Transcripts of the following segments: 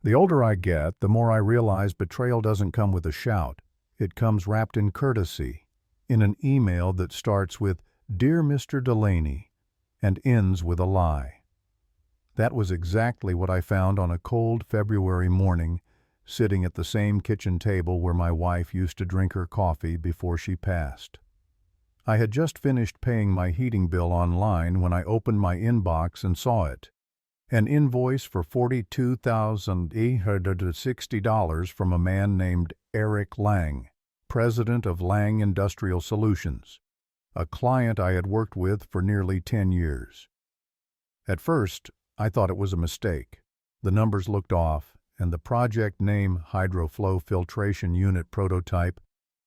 The older I get, the more I realize betrayal doesn't come with a shout. It comes wrapped in courtesy, in an email that starts with, "Dear Mr. Delaney," and ends with a lie. That was exactly what I found on a cold February morning, sitting at the same kitchen table where my wife used to drink her coffee before she passed. I had just finished paying my heating bill online when I opened my inbox and saw it. An invoice for $42,860 from a man named Eric Lang, president of Lang Industrial Solutions, a client I had worked with for nearly 10 years. At first, I thought it was a mistake. The numbers looked off, and the project name, Hydroflow Filtration Unit Prototype,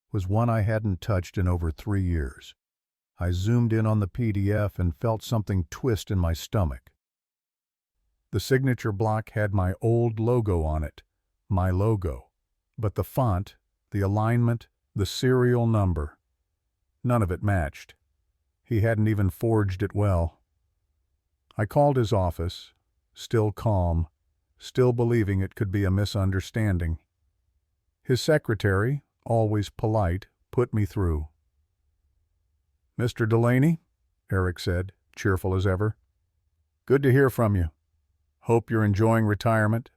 was one I hadn't touched in over 3 years. I zoomed in on the PDF and felt something twist in my stomach. The signature block had my old logo on it, my logo, but the font, the alignment, the serial number, none of it matched. He hadn't even forged it well. I called his office, still calm, still believing it could be a misunderstanding. His secretary, always polite, put me through. "Mr. Delaney," Eric said, cheerful as ever. "Good to hear from you. Hope you're enjoying retirement."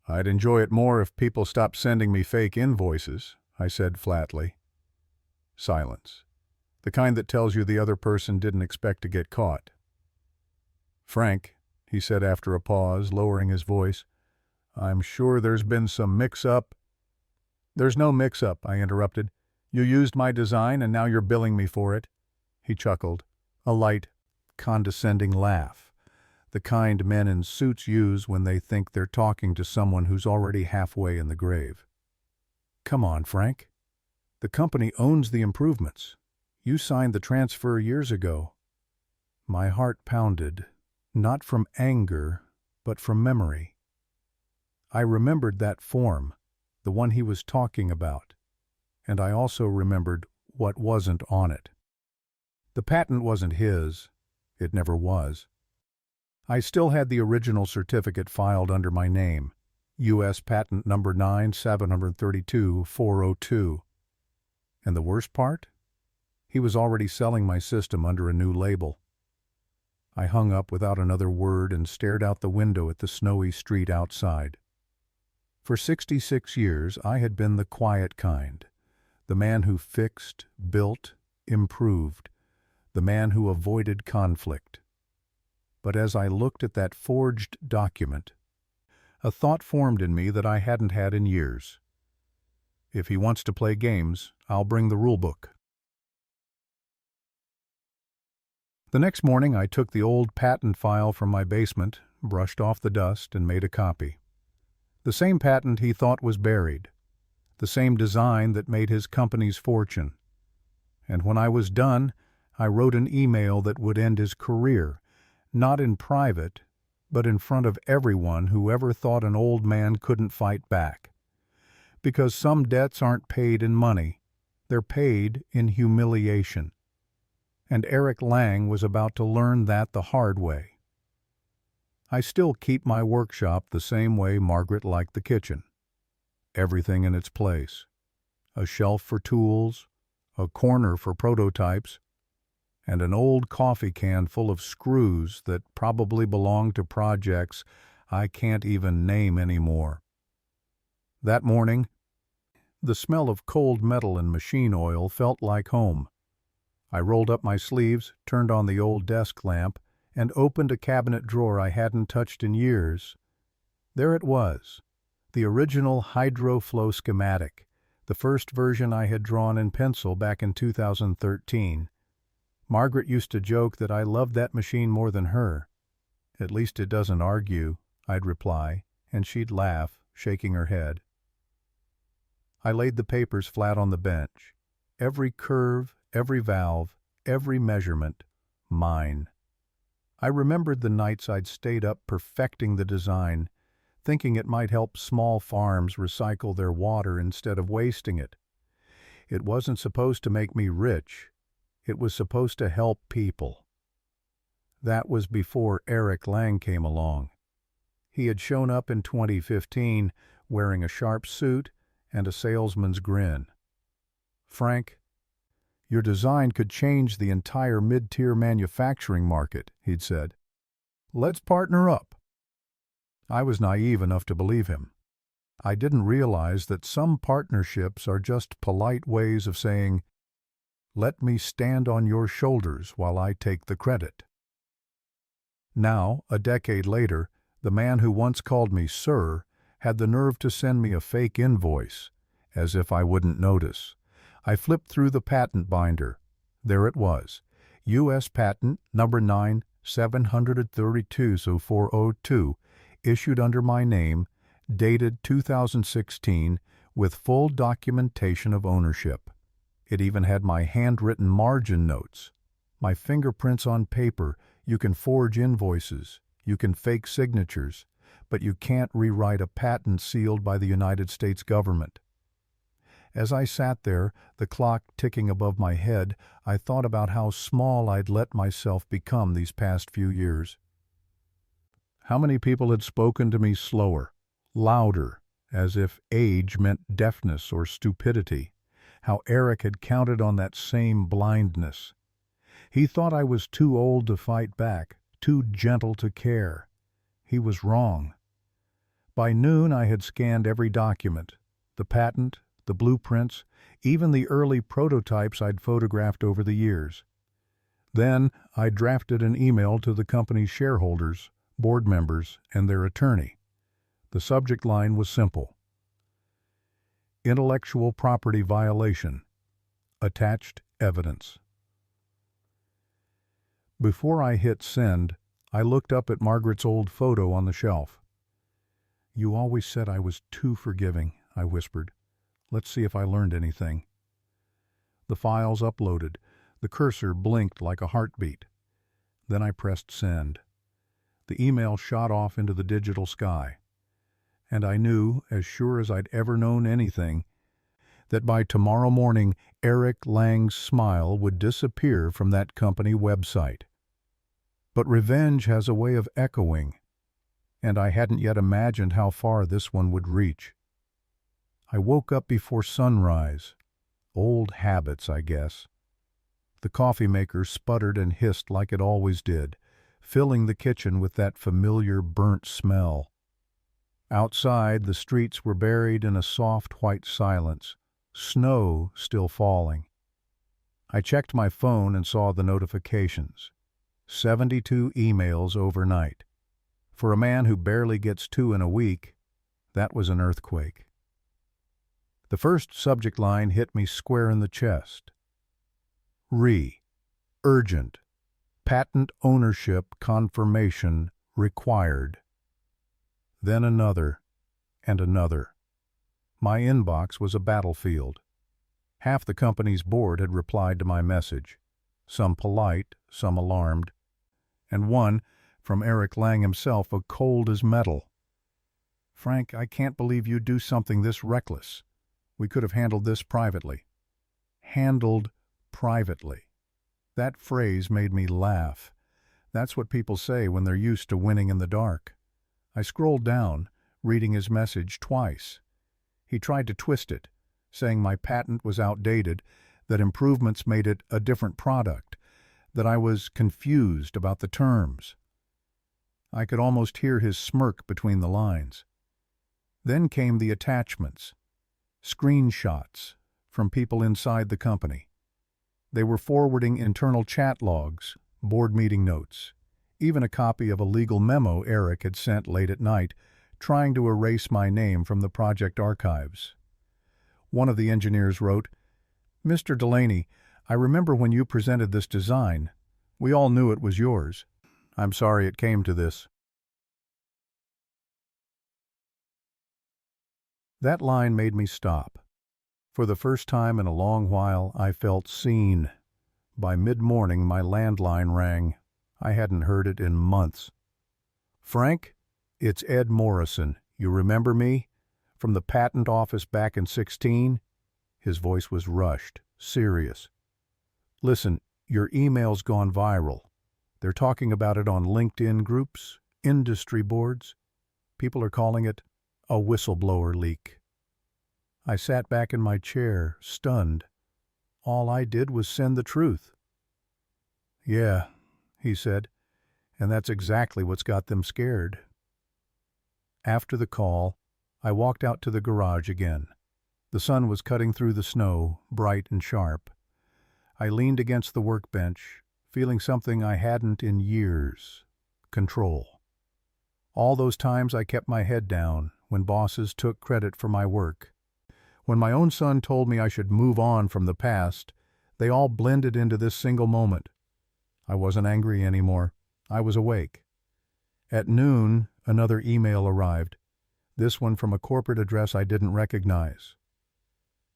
"I'd enjoy it more if people stopped sending me fake invoices," I said flatly. Silence. The kind that tells you the other person didn't expect to get caught. "Frank," he said after a pause, lowering his voice, "I'm sure there's been some mix-up." "There's no mix-up," I interrupted. "You used my design and now you're billing me for it." He chuckled, a light, condescending laugh, the kind men in suits use when they think they're talking to someone who's already halfway in the grave. "Come on, Frank. The company owns the improvements. You signed the transfer years ago." My heart pounded, not from anger, but from memory. I remembered that form, the one he was talking about, and I also remembered what wasn't on it. The patent wasn't his. It never was. I still had the original certificate filed under my name, U.S. Patent Number 9732402. And the worst part? He was already selling my system under a new label. I hung up without another word and stared out the window at the snowy street outside. For 66 years, I had been the quiet kind, the man who fixed, built, improved, the man who avoided conflict. But as I looked at that forged document, a thought formed in me that I hadn't had in years. If he wants to play games, I'll bring the rulebook. The next morning I took the old patent file from my basement, brushed off the dust, and made a copy. The same patent he thought was buried, the same design that made his company's fortune. And when I was done, I wrote an email that would end his career, not in private, but in front of everyone who ever thought an old man couldn't fight back. Because some debts aren't paid in money, they're paid in humiliation. And Eric Lang was about to learn that the hard way. I still keep my workshop the same way Margaret liked the kitchen. Everything in its place. A shelf for tools, a corner for prototypes, and an old coffee can full of screws that probably belong to projects I can't even name anymore. That morning, the smell of cold metal and machine oil felt like home. I rolled up my sleeves, turned on the old desk lamp, and opened a cabinet drawer I hadn't touched in years. There it was, the original Hydroflow schematic, the first version I had drawn in pencil back in 2013. Margaret used to joke that I loved that machine more than her. "At least it doesn't argue," I'd reply, and she'd laugh, shaking her head. I laid the papers flat on the bench. Every curve, every valve, every measurement, mine. I remembered the nights I'd stayed up perfecting the design, thinking it might help small farms recycle their water instead of wasting it. It wasn't supposed to make me rich. It was supposed to help people. That was before Eric Lang came along. He had shown up in 2015 wearing a sharp suit and a salesman's grin. "Frank, your design could change the entire mid-tier manufacturing market," he'd said. "Let's partner up." I was naive enough to believe him. I didn't realize that some partnerships are just polite ways of saying, "Let me stand on your shoulders while I take the credit." Now, a decade later, the man who once called me sir had the nerve to send me a fake invoice, as if I wouldn't notice. I flipped through the patent binder. There it was, U.S. Patent number 9,732-402, issued under my name, dated 2016, with full documentation of ownership. It even had my handwritten margin notes. My fingerprints on paper. You can forge invoices, you can fake signatures, but you can't rewrite a patent sealed by the United States government. As I sat there, the clock ticking above my head, I thought about how small I'd let myself become these past few years. How many people had spoken to me slower, louder, as if age meant deafness or stupidity. How Eric had counted on that same blindness. He thought I was too old to fight back, too gentle to care. He was wrong. By noon I had scanned every document, the patent, the blueprints, even the early prototypes I'd photographed over the years. Then I drafted an email to the company's shareholders, board members, and their attorney. The subject line was simple: Intellectual property violation. Attached evidence. Before I hit send, I looked up at Margaret's old photo on the shelf. "You always said I was too forgiving," I whispered. "Let's see if I learned anything." The files uploaded. The cursor blinked like a heartbeat. Then I pressed send. The email shot off into the digital sky. And I knew, as sure as I'd ever known anything, that by tomorrow morning Eric Lang's smile would disappear from that company website. But revenge has a way of echoing, and I hadn't yet imagined how far this one would reach. I woke up before sunrise. Old habits, I guess. The coffee maker sputtered and hissed like it always did, filling the kitchen with that familiar burnt smell. Outside, the streets were buried in a soft white silence, snow still falling. I checked my phone and saw the notifications. 72 emails overnight. For a man who barely gets 2 in a week, that was an earthquake. The first subject line hit me square in the chest. Urgent. Patent ownership confirmation required. Then another, and another. My inbox was a battlefield. Half the company's board had replied to my message, some polite, some alarmed, and one, from Eric Lang himself, a cold as metal. "Frank, I can't believe you'd do something this reckless. We could have handled this privately." Handled privately. That phrase made me laugh. That's what people say when they're used to winning in the dark. I scrolled down, reading his message twice. He tried to twist it, saying my patent was outdated, that improvements made it a different product, that I was confused about the terms. I could almost hear his smirk between the lines. Then came the attachments, screenshots from people inside the company. They were forwarding internal chat logs, board meeting notes, even a copy of a legal memo Eric had sent late at night, trying to erase my name from the project archives. One of the engineers wrote, "Mr. Delaney, I remember when you presented this design. We all knew it was yours. I'm sorry it came to this." That line made me stop. For the first time in a long while, I felt seen. By mid-morning, my landline rang. I hadn't heard it in months. "Frank, it's Ed Morrison. You remember me? From the patent office back in 16? His voice was rushed, serious. "Listen, your email's gone viral. They're talking about it on LinkedIn groups, industry boards. People are calling it a whistleblower leak. I sat back in my chair, stunned. All I did was send the truth. Yeah, he said, and that's exactly what's got them scared. After the call, I walked out to the garage again. The sun was cutting through the snow, bright and sharp. I leaned against the workbench, feeling something I hadn't in years: control. All those times I kept my head down when bosses took credit for my work. When my own son told me I should move on from the past, they all blended into this single moment. I wasn't angry anymore. I was awake. At noon, another email arrived, this one from a corporate address I didn't recognize.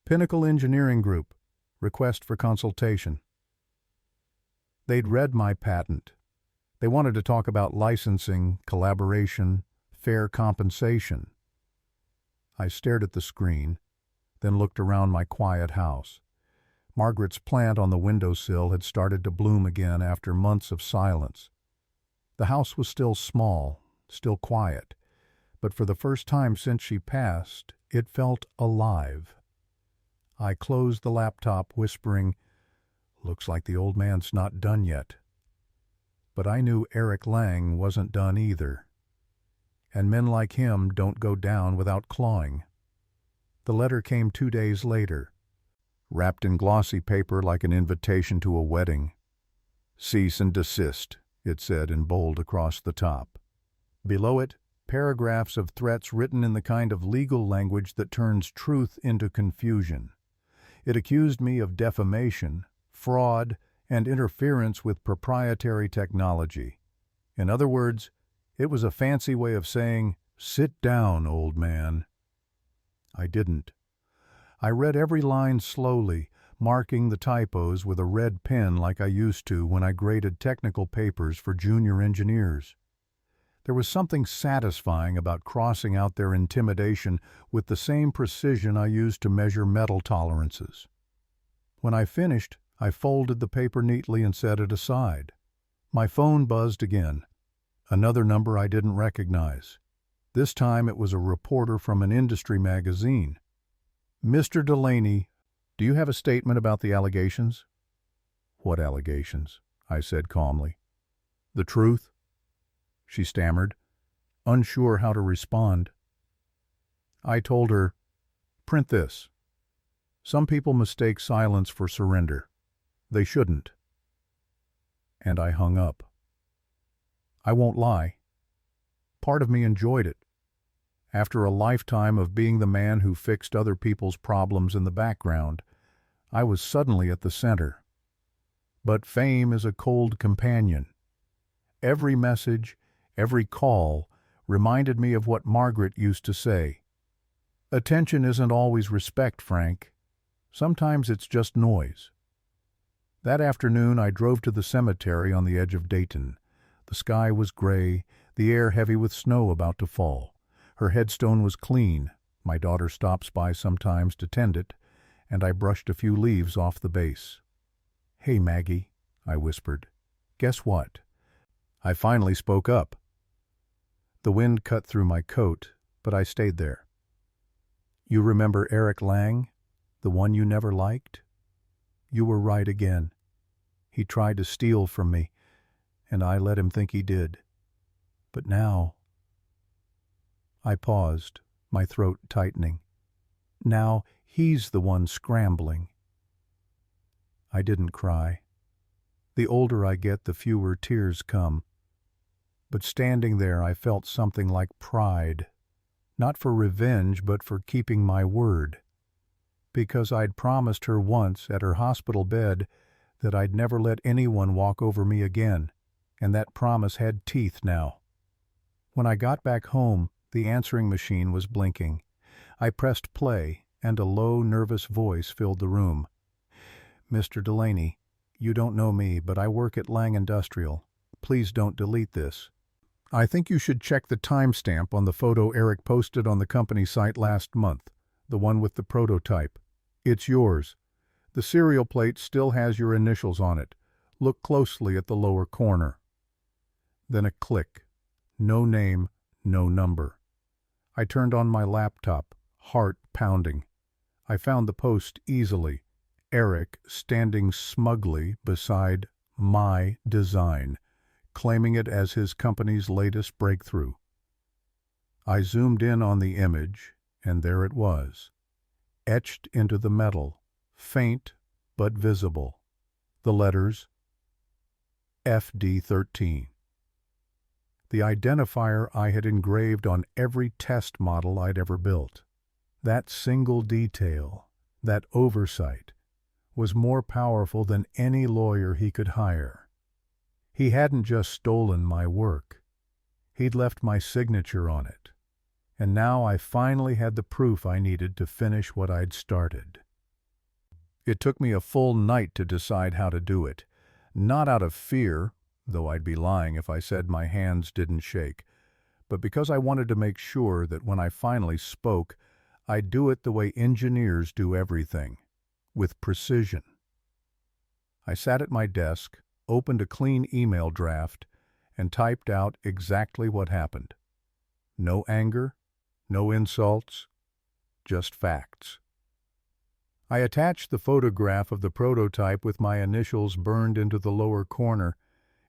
Pinnacle Engineering Group, request for consultation. They'd read my patent. They wanted to talk about licensing, collaboration, fair compensation. I stared at the screen, then looked around my quiet house. Margaret's plant on the windowsill had started to bloom again after months of silence. The house was still small, still quiet, but for the first time since she passed, it felt alive. I closed the laptop, whispering, "Looks like the old man's not done yet." But I knew Eric Lang wasn't done either. And men like him don't go down without clawing. The letter came 2 days later, wrapped in glossy paper like an invitation to a wedding. "Cease and desist," it said in bold across the top. Below it, paragraphs of threats written in the kind of legal language that turns truth into confusion. It accused me of defamation, fraud, and interference with proprietary technology. In other words, it was a fancy way of saying, "Sit down, old man." I didn't. I read every line slowly, marking the typos with a red pen like I used to when I graded technical papers for junior engineers. There was something satisfying about crossing out their intimidation with the same precision I used to measure metal tolerances. When I finished, I folded the paper neatly and set it aside. My phone buzzed again. Another number I didn't recognize. This time it was a reporter from an industry magazine. "Mr. Delaney, do you have a statement about the allegations?" "What allegations?" I said calmly. "The truth," she stammered, unsure how to respond. I told her, "Print this. Some people mistake silence for surrender. They shouldn't." And I hung up. I won't lie. Part of me enjoyed it. After a lifetime of being the man who fixed other people's problems in the background, I was suddenly at the center. But fame is a cold companion. Every message, every call, reminded me of what Margaret used to say. "Attention isn't always respect, Frank. Sometimes it's just noise." That afternoon I drove to the cemetery on the edge of Dayton. The sky was gray, the air heavy with snow about to fall. Her headstone was clean. My daughter stops by sometimes to tend it, and I brushed a few leaves off the base. "Hey, Maggie," I whispered. "Guess what?" I finally spoke up. The wind cut through my coat, but I stayed there. "You remember Eric Lang, the one you never liked? You were right again. He tried to steal from me, and I let him think he did. But now—" I paused, my throat tightening. "Now he's the one scrambling." I didn't cry. The older I get, the fewer tears come. But standing there, I felt something like pride. Not for revenge, but for keeping my word. Because I'd promised her once at her hospital bed that I'd never let anyone walk over me again, and that promise had teeth now. When I got back home, the answering machine was blinking. I pressed play, and a low, nervous voice filled the room. "Mr. Delaney, you don't know me, but I work at Lang Industrial. Please don't delete this. I think you should check the timestamp on the photo Eric posted on the company site last month, the one with the prototype. It's yours. The serial plate still has your initials on it. Look closely at the lower corner." Then a click. No name, no number. I turned on my laptop, heart pounding. I found the post easily. Eric standing smugly beside my design, claiming it as his company's latest breakthrough. I zoomed in on the image, and there it was, etched into the metal, faint but visible. The letters FD13. The identifier I had engraved on every test model I'd ever built. That single detail, that oversight, was more powerful than any lawyer he could hire. He hadn't just stolen my work. He'd left my signature on it. And now I finally had the proof I needed to finish what I'd started. It took me a full night to decide how to do it. Not out of fear, though I'd be lying if I said my hands didn't shake, but because I wanted to make sure that when I finally spoke, I'd do it the way engineers do everything, with precision. I sat at my desk, opened a clean email draft, and typed out exactly what happened. No anger, no insults, just facts. I attached the photograph of the prototype with my initials burned into the lower corner,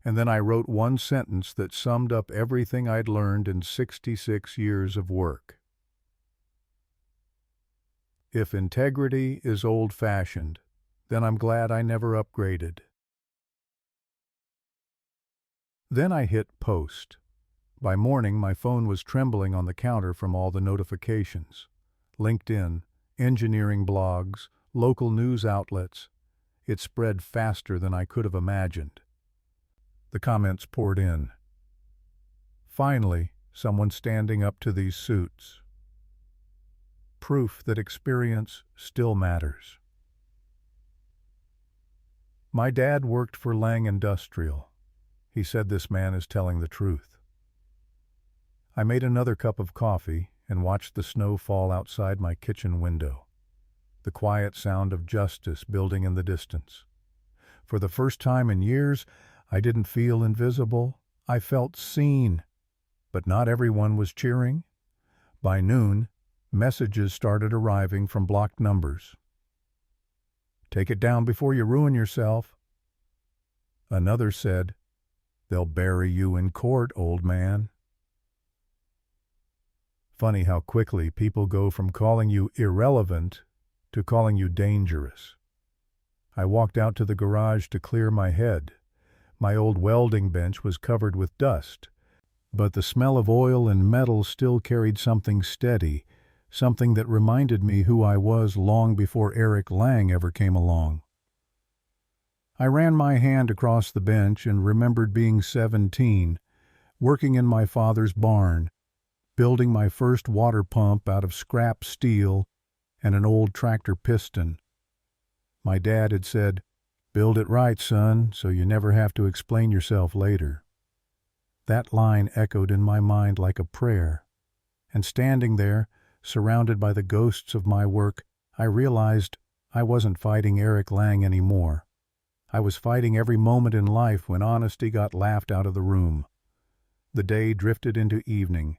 and then I wrote one sentence that summed up everything I'd learned in 66 years of work. If integrity is old-fashioned, then I'm glad I never upgraded. Then I hit post. By morning, my phone was trembling on the counter from all the notifications. LinkedIn, engineering blogs, local news outlets. It spread faster than I could have imagined. The comments poured in. Finally, someone standing up to these suits. Proof that experience still matters. My dad worked for Lang Industrial. He said this man is telling the truth. I made another cup of coffee and watched the snow fall outside my kitchen window. The quiet sound of justice building in the distance. For the first time in years, I didn't feel invisible. I felt seen. But not everyone was cheering. By noon, messages started arriving from blocked numbers. Take it down before you ruin yourself. Another said, they'll bury you in court, old man. Funny how quickly people go from calling you irrelevant to calling you dangerous. I walked out to the garage to clear my head. My old welding bench was covered with dust, but the smell of oil and metal still carried something steady, something that reminded me who I was long before Eric Lang ever came along. I ran my hand across the bench and remembered being 17, working in my father's barn, building my first water pump out of scrap steel and an old tractor piston. My dad had said, "Build it right, son, so you never have to explain yourself later." That line echoed in my mind like a prayer, and standing there, surrounded by the ghosts of my work, I realized I wasn't fighting Eric Lang anymore. I was fighting every moment in life when honesty got laughed out of the room. The day drifted into evening.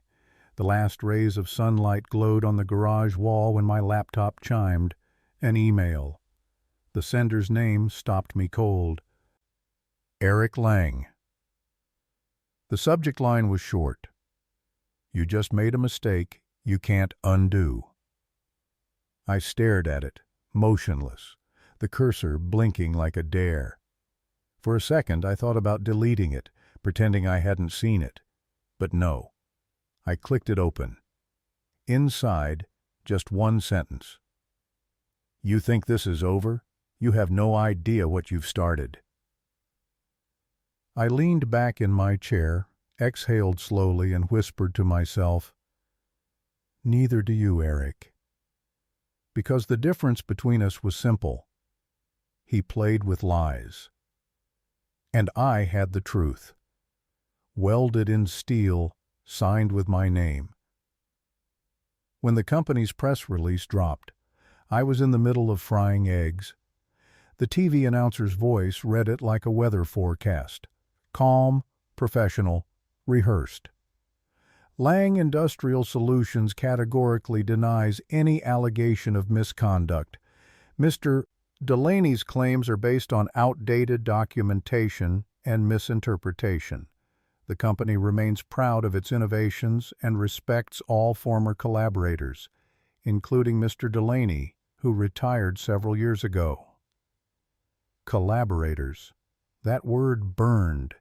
The last rays of sunlight glowed on the garage wall when my laptop chimed. An email. The sender's name stopped me cold. Eric Lang. The subject line was short. You just made a mistake you can't undo. I stared at it, motionless, the cursor blinking like a dare. For a second I thought about deleting it, pretending I hadn't seen it. But no. I clicked it open. Inside, just one sentence. You think this is over? You have no idea what you've started. I leaned back in my chair, exhaled slowly, and whispered to myself, neither do you, Eric. Because the difference between us was simple. He played with lies. And I had the truth. Welded in steel, signed with my name. When the company's press release dropped, I was in the middle of frying eggs. The TV announcer's voice read it like a weather forecast. Calm, professional, rehearsed. Lang Industrial Solutions categorically denies any allegation of misconduct. Mr. Delaney's claims are based on outdated documentation and misinterpretation. The company remains proud of its innovations and respects all former collaborators, including Mr. Delaney, who retired several years ago. Collaborators. That word burned.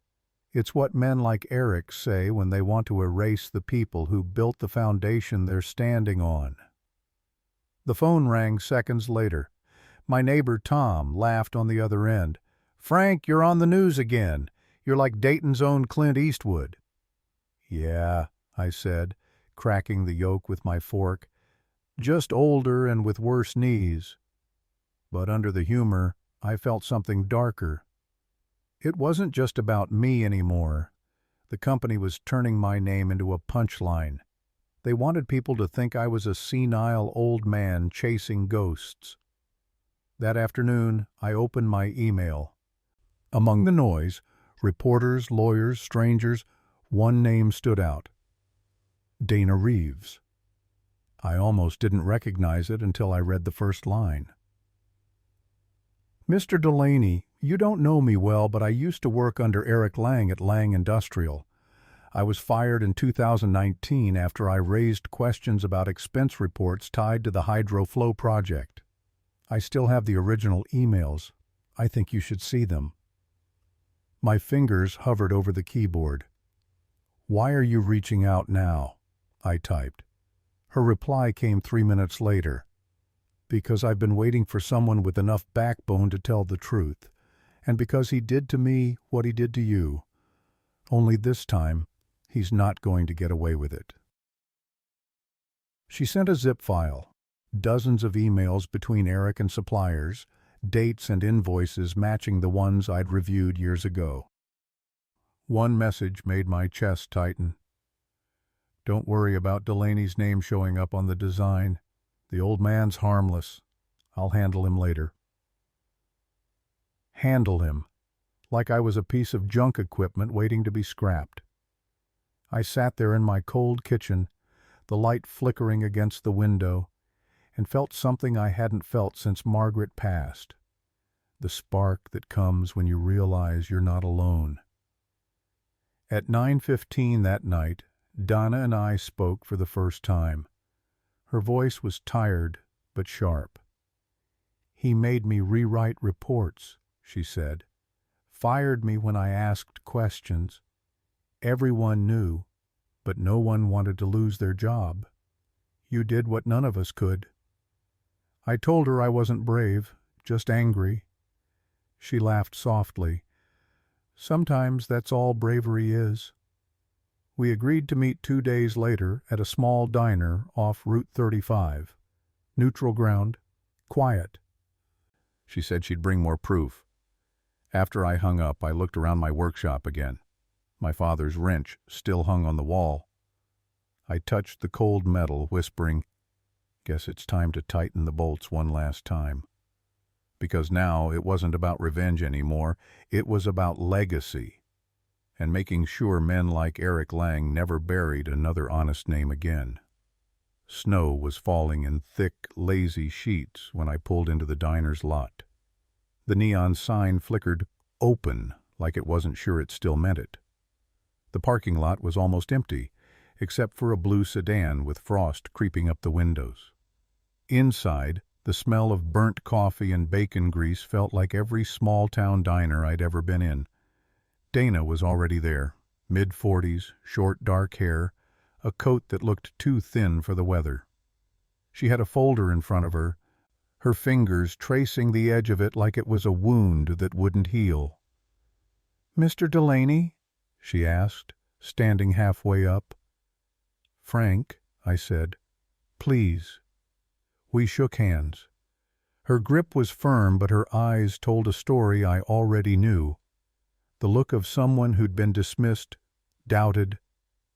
It's what men like Eric say when they want to erase the people who built the foundation they're standing on. The phone rang seconds later. My neighbor Tom laughed on the other end. "Frank, you're on the news again. You're like Dayton's own Clint Eastwood." "Yeah," I said, cracking the yolk with my fork. "Just older and with worse knees." But under the humor, I felt something darker. It wasn't just about me anymore. The company was turning my name into a punchline. They wanted people to think I was a senile old man chasing ghosts. That afternoon, I opened my email. Among the noise, reporters, lawyers, strangers, one name stood out. Dana Reeves. I almost didn't recognize it until I read the first line. "Mr. Delaney, you don't know me well, but I used to work under Eric Lang at Lang Industrial. I was fired in 2019 after I raised questions about expense reports tied to the HydroFlow project. I still have the original emails. I think you should see them." My fingers hovered over the keyboard. "Why are you reaching out now?" I typed. Her reply came 3 minutes later. "Because I've been waiting for someone with enough backbone to tell the truth, and because he did to me what he did to you. Only this time, he's not going to get away with it." She sent a zip file, dozens of emails between Eric and suppliers, dates and invoices matching the ones I'd reviewed years ago. One message made my chest tighten. "Don't worry about Delaney's name showing up on the design. The old man's harmless. I'll handle him later." Handle him, like I was a piece of junk equipment waiting to be scrapped. I sat there in my cold kitchen, the light flickering against the window, and felt something I hadn't felt since Margaret passed. The spark that comes when you realize you're not alone. At 9:15 that night, Donna and I spoke for the first time. Her voice was tired but sharp. "He made me rewrite reports," she said. "Fired me when I asked questions. Everyone knew, but no one wanted to lose their job. You did what none of us could." I told her I wasn't brave, just angry. She laughed softly. "Sometimes that's all bravery is." We agreed to meet 2 days later at a small diner off Route 35. Neutral ground, quiet. She said she'd bring more proof. After I hung up, I looked around my workshop again. My father's wrench still hung on the wall. I touched the cold metal, whispering, "Guess it's time to tighten the bolts one last time." Because now it wasn't about revenge anymore, it was about legacy, and making sure men like Eric Lang never buried another honest name again. Snow was falling in thick, lazy sheets when I pulled into the diner's lot. The neon sign flickered open, like it wasn't sure it still meant it. The parking lot was almost empty, except for a blue sedan with frost creeping up the windows. Inside, the smell of burnt coffee and bacon grease felt like every small-town diner I'd ever been in. Dana was already there, mid-40s, short dark hair, a coat that looked too thin for the weather. She had a folder in front of her, her fingers tracing the edge of it like it was a wound that wouldn't heal. "Mr. Delaney?" she asked, standing halfway up. "Frank," I said, "please." We shook hands. Her grip was firm, but her eyes told a story I already knew. The look of someone who'd been dismissed, doubted,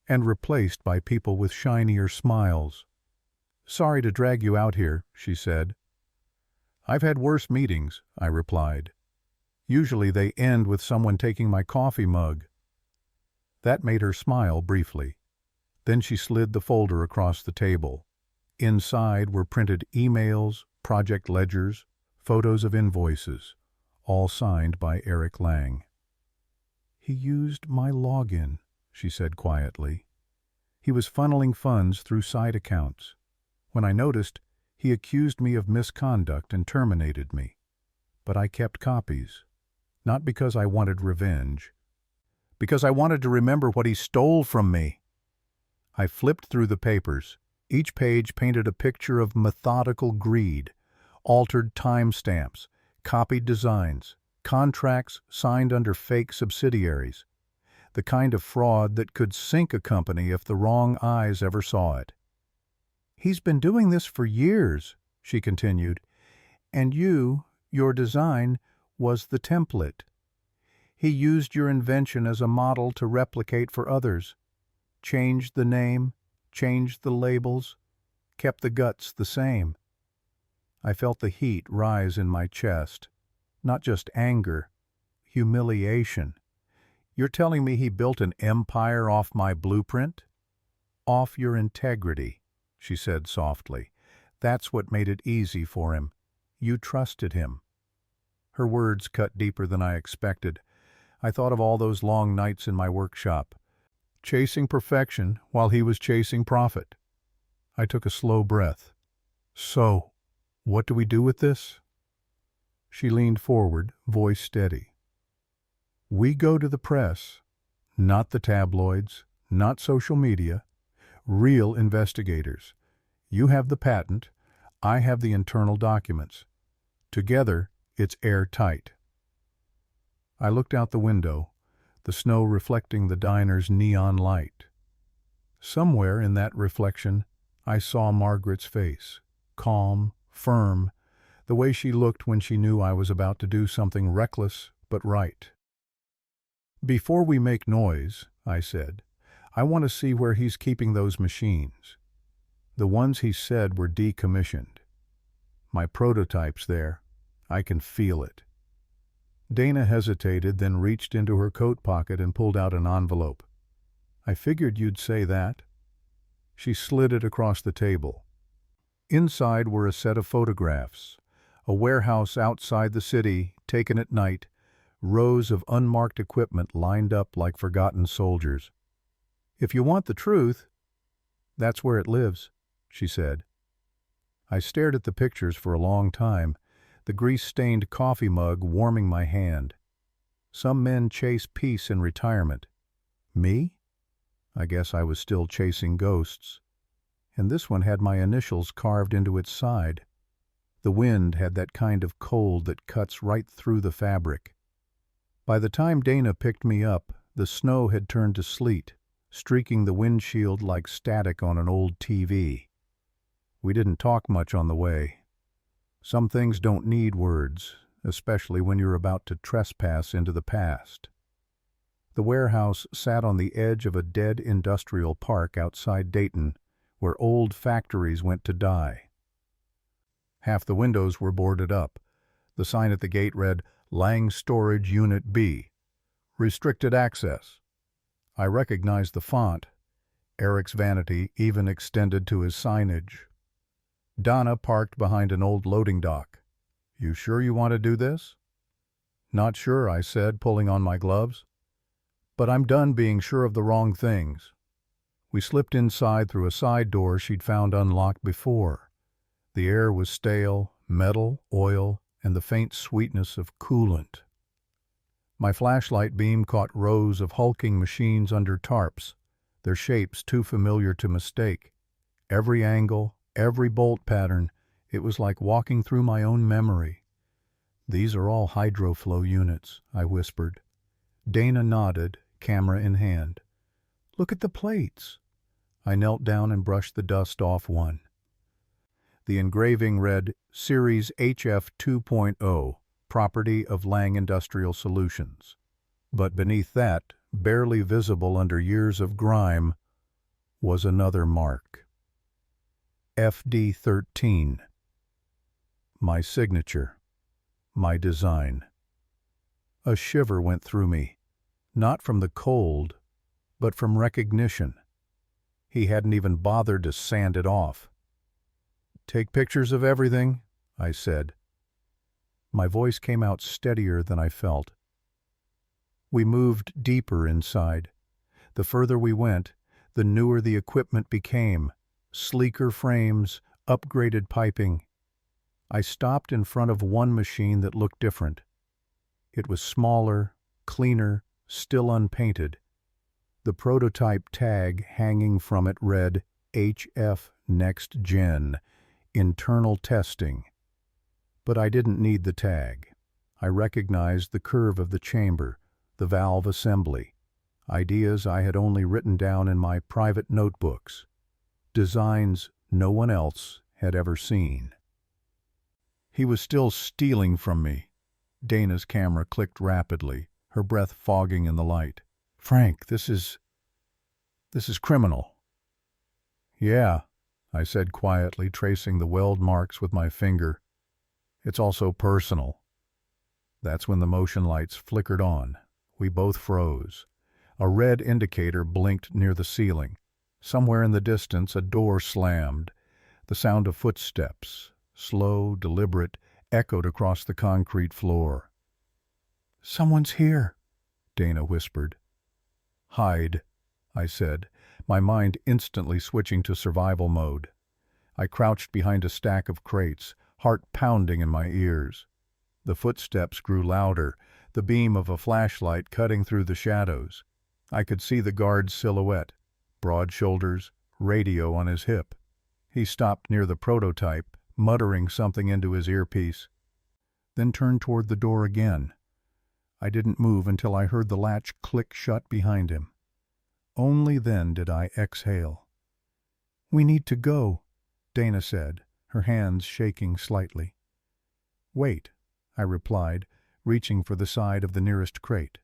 and replaced by people with shinier smiles. "Sorry to drag you out here," she said. "I've had worse meetings," I replied. "Usually they end with someone taking my coffee mug." That made her smile briefly. Then she slid the folder across the table. Inside were printed emails, project ledgers, photos of invoices, all signed by Eric Lang. "He used my login," she said quietly. "He was funneling funds through side accounts. When I noticed, he accused me of misconduct and terminated me. But I kept copies, not because I wanted revenge, because I wanted to remember what he stole from me." I flipped through the papers. Each page painted a picture of methodical greed, altered timestamps, copied designs, contracts signed under fake subsidiaries, the kind of fraud that could sink a company if the wrong eyes ever saw it. "He's been doing this for years," she continued, "and your design, was the template. He used your invention as a model to replicate for others. Changed the name, changed the labels, kept the guts the same." I felt the heat rise in my chest. Not just anger, humiliation. "You're telling me he built an empire off my blueprint?" "Off your integrity," she said softly. "That's what made it easy for him. You trusted him." Her words cut deeper than I expected. I thought of all those long nights in my workshop, chasing perfection while he was chasing profit. I took a slow breath. "So, what do we do with this?" She leaned forward, voice steady. "We go to the press, not the tabloids, not social media, real investigators. You have the patent, I have the internal documents. Together, it's airtight." I looked out the window, the snow reflecting the diner's neon light. Somewhere in that reflection, I saw Margaret's face, calm, firm, the way she looked when she knew I was about to do something reckless but right. "Before we make noise," I said, "I want to see where he's keeping those machines. The ones he said were decommissioned. My prototype's there. I can feel it." Dana hesitated, then reached into her coat pocket and pulled out an envelope. "I figured you'd say that." She slid it across the table. Inside were a set of photographs, a warehouse outside the city, taken at night, rows of unmarked equipment lined up like forgotten soldiers. "If you want the truth, that's where it lives," she said. I stared at the pictures for a long time, the grease-stained coffee mug warming my hand. Some men chase peace in retirement. Me? I guess I was still chasing ghosts. And this one had my initials carved into its side. The wind had that kind of cold that cuts right through the fabric. By the time Dana picked me up, the snow had turned to sleet, streaking the windshield like static on an old TV. We didn't talk much on the way. Some things don't need words, especially when you're about to trespass into the past. The warehouse sat on the edge of a dead industrial park outside Dayton, where old factories went to die. Half the windows were boarded up. The sign at the gate read, "Lang Storage Unit B. Restricted access." I recognized the font. Eric's vanity even extended to his signage. Donna parked behind an old loading dock. "You sure you want to do this?" "Not sure," I said, pulling on my gloves. "But I'm done being sure of the wrong things." We slipped inside through a side door she'd found unlocked before. The air was stale, metal, oil, and the faint sweetness of coolant. My flashlight beam caught rows of hulking machines under tarps, their shapes too familiar to mistake. Every angle, every bolt pattern, it was like walking through my own memory. "These are all hydroflow units," I whispered. Dana nodded, camera in hand. "Look at the plates." I knelt down and brushed the dust off one. The engraving read, "Series HF 2.0, property of Lang Industrial Solutions." But beneath that, barely visible under years of grime, was another mark. FD13. My signature. My design. A shiver went through me, not from the cold, but from recognition. He hadn't even bothered to sand it off. "Take pictures of everything," I said. My voice came out steadier than I felt. We moved deeper inside. The further we went, the newer the equipment became. Sleeker frames, upgraded piping. I stopped in front of one machine that looked different. It was smaller, cleaner, still unpainted. The prototype tag hanging from it read HF Next Gen, Internal Testing. But I didn't need the tag. I recognized the curve of the chamber, the valve assembly, ideas I had only written down in my private notebooks, designs no one else had ever seen. He was still stealing from me. Dana's camera clicked rapidly, her breath fogging in the light. "Frank, this is criminal." "Yeah," I said quietly, tracing the weld marks with my finger. "It's also personal." That's when the motion lights flickered on. We both froze. A red indicator blinked near the ceiling. Somewhere in the distance, a door slammed. The sound of footsteps, slow, deliberate, echoed across the concrete floor. "Someone's here," Dana whispered. "Hide," I said, my mind instantly switching to survival mode. I crouched behind a stack of crates, heart pounding in my ears. The footsteps grew louder, the beam of a flashlight cutting through the shadows. I could see the guard's silhouette, broad shoulders, radio on his hip. He stopped near the prototype, muttering something into his earpiece, then turned toward the door again. I didn't move until I heard the latch click shut behind him. Only then did I exhale. "We need to go," Dana said, her hands shaking slightly. "Wait," I replied, reaching for the side of the nearest crate.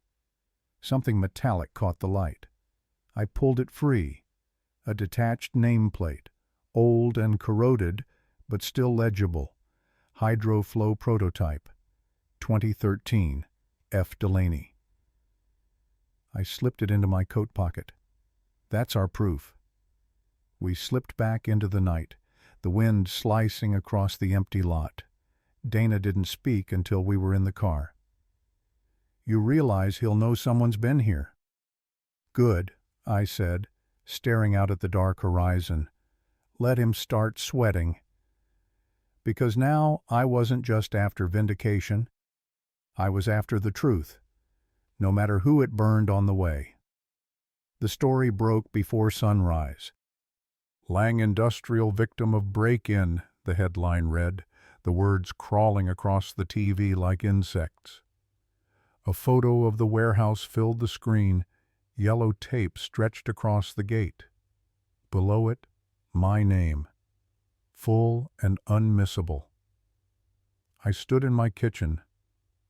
Something metallic caught the light. I pulled it free. A detached nameplate, old and corroded, but still legible. Hydroflow prototype. 2013. F. Delaney. I slipped it into my coat pocket. "That's our proof." We slipped back into the night, the wind slicing across the empty lot. Dana didn't speak until we were in the car. "You realize he'll know someone's been here." "Good," I said, staring out at the dark horizon. Let him start sweating. Because now I wasn't just after vindication. I was after the truth, no matter who it burned on the way. The story broke before sunrise. "Lang Industrial Victim of Break-In," the headline read, the words crawling across the TV like insects. A photo of the warehouse filled the screen, yellow tape stretched across the gate. Below it, my name, full and unmissable. I stood in my kitchen,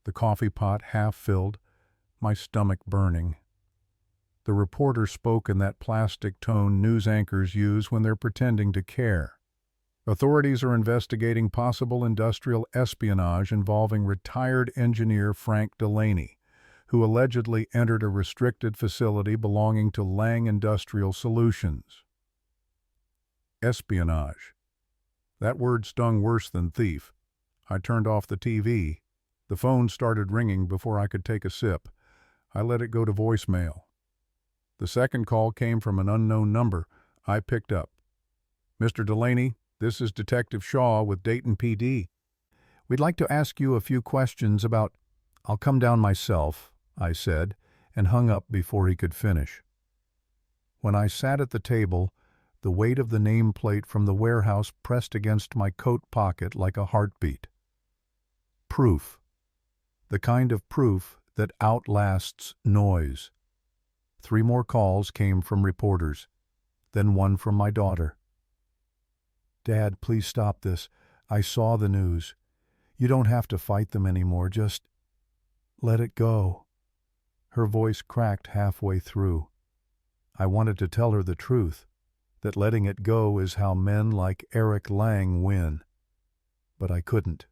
the coffee pot half filled, my stomach burning. The reporter spoke in that plastic tone news anchors use when they're pretending to care. "Authorities are investigating possible industrial espionage involving retired engineer Frank Delaney, who allegedly entered a restricted facility belonging to Lang Industrial Solutions." Espionage. That word stung worse than thief. I turned off the TV. The phone started ringing before I could take a sip. I let it go to voicemail. The second call came from an unknown number. I picked up. "Mr. Delaney, this is Detective Shaw with Dayton PD. We'd like to ask you a few questions about—" "I'll come down myself," I said, and hung up before he could finish. When I sat at the table, the weight of the nameplate from the warehouse pressed against my coat pocket like a heartbeat. Proof. The kind of proof that outlasts noise. 3 more calls came from reporters, then one from my daughter. "Dad, please stop this. I saw the news. You don't have to fight them anymore. Just let it go." Her voice cracked halfway through. I wanted to tell her the truth, that letting it go is how men like Eric Lang win. But I couldn't.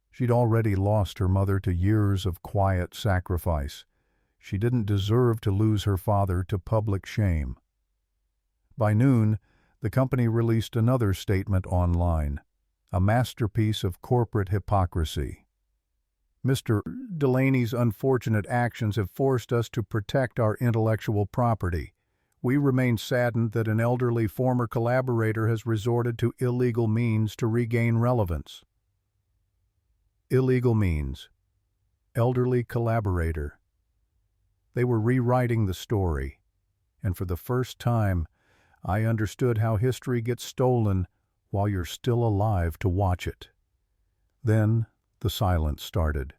She'd already lost her mother to years of quiet sacrifice. She didn't deserve to lose her father to public shame. By noon, the company released another statement online, a masterpiece of corporate hypocrisy. Mr. Delaney's unfortunate actions have forced us to protect our intellectual property. We remain saddened that an elderly former collaborator has resorted to illegal means to regain relevance. Illegal means. Elderly collaborator. They were rewriting the story, and for the first time, I understood how history gets stolen while you're still alive to watch it. Then the silence started.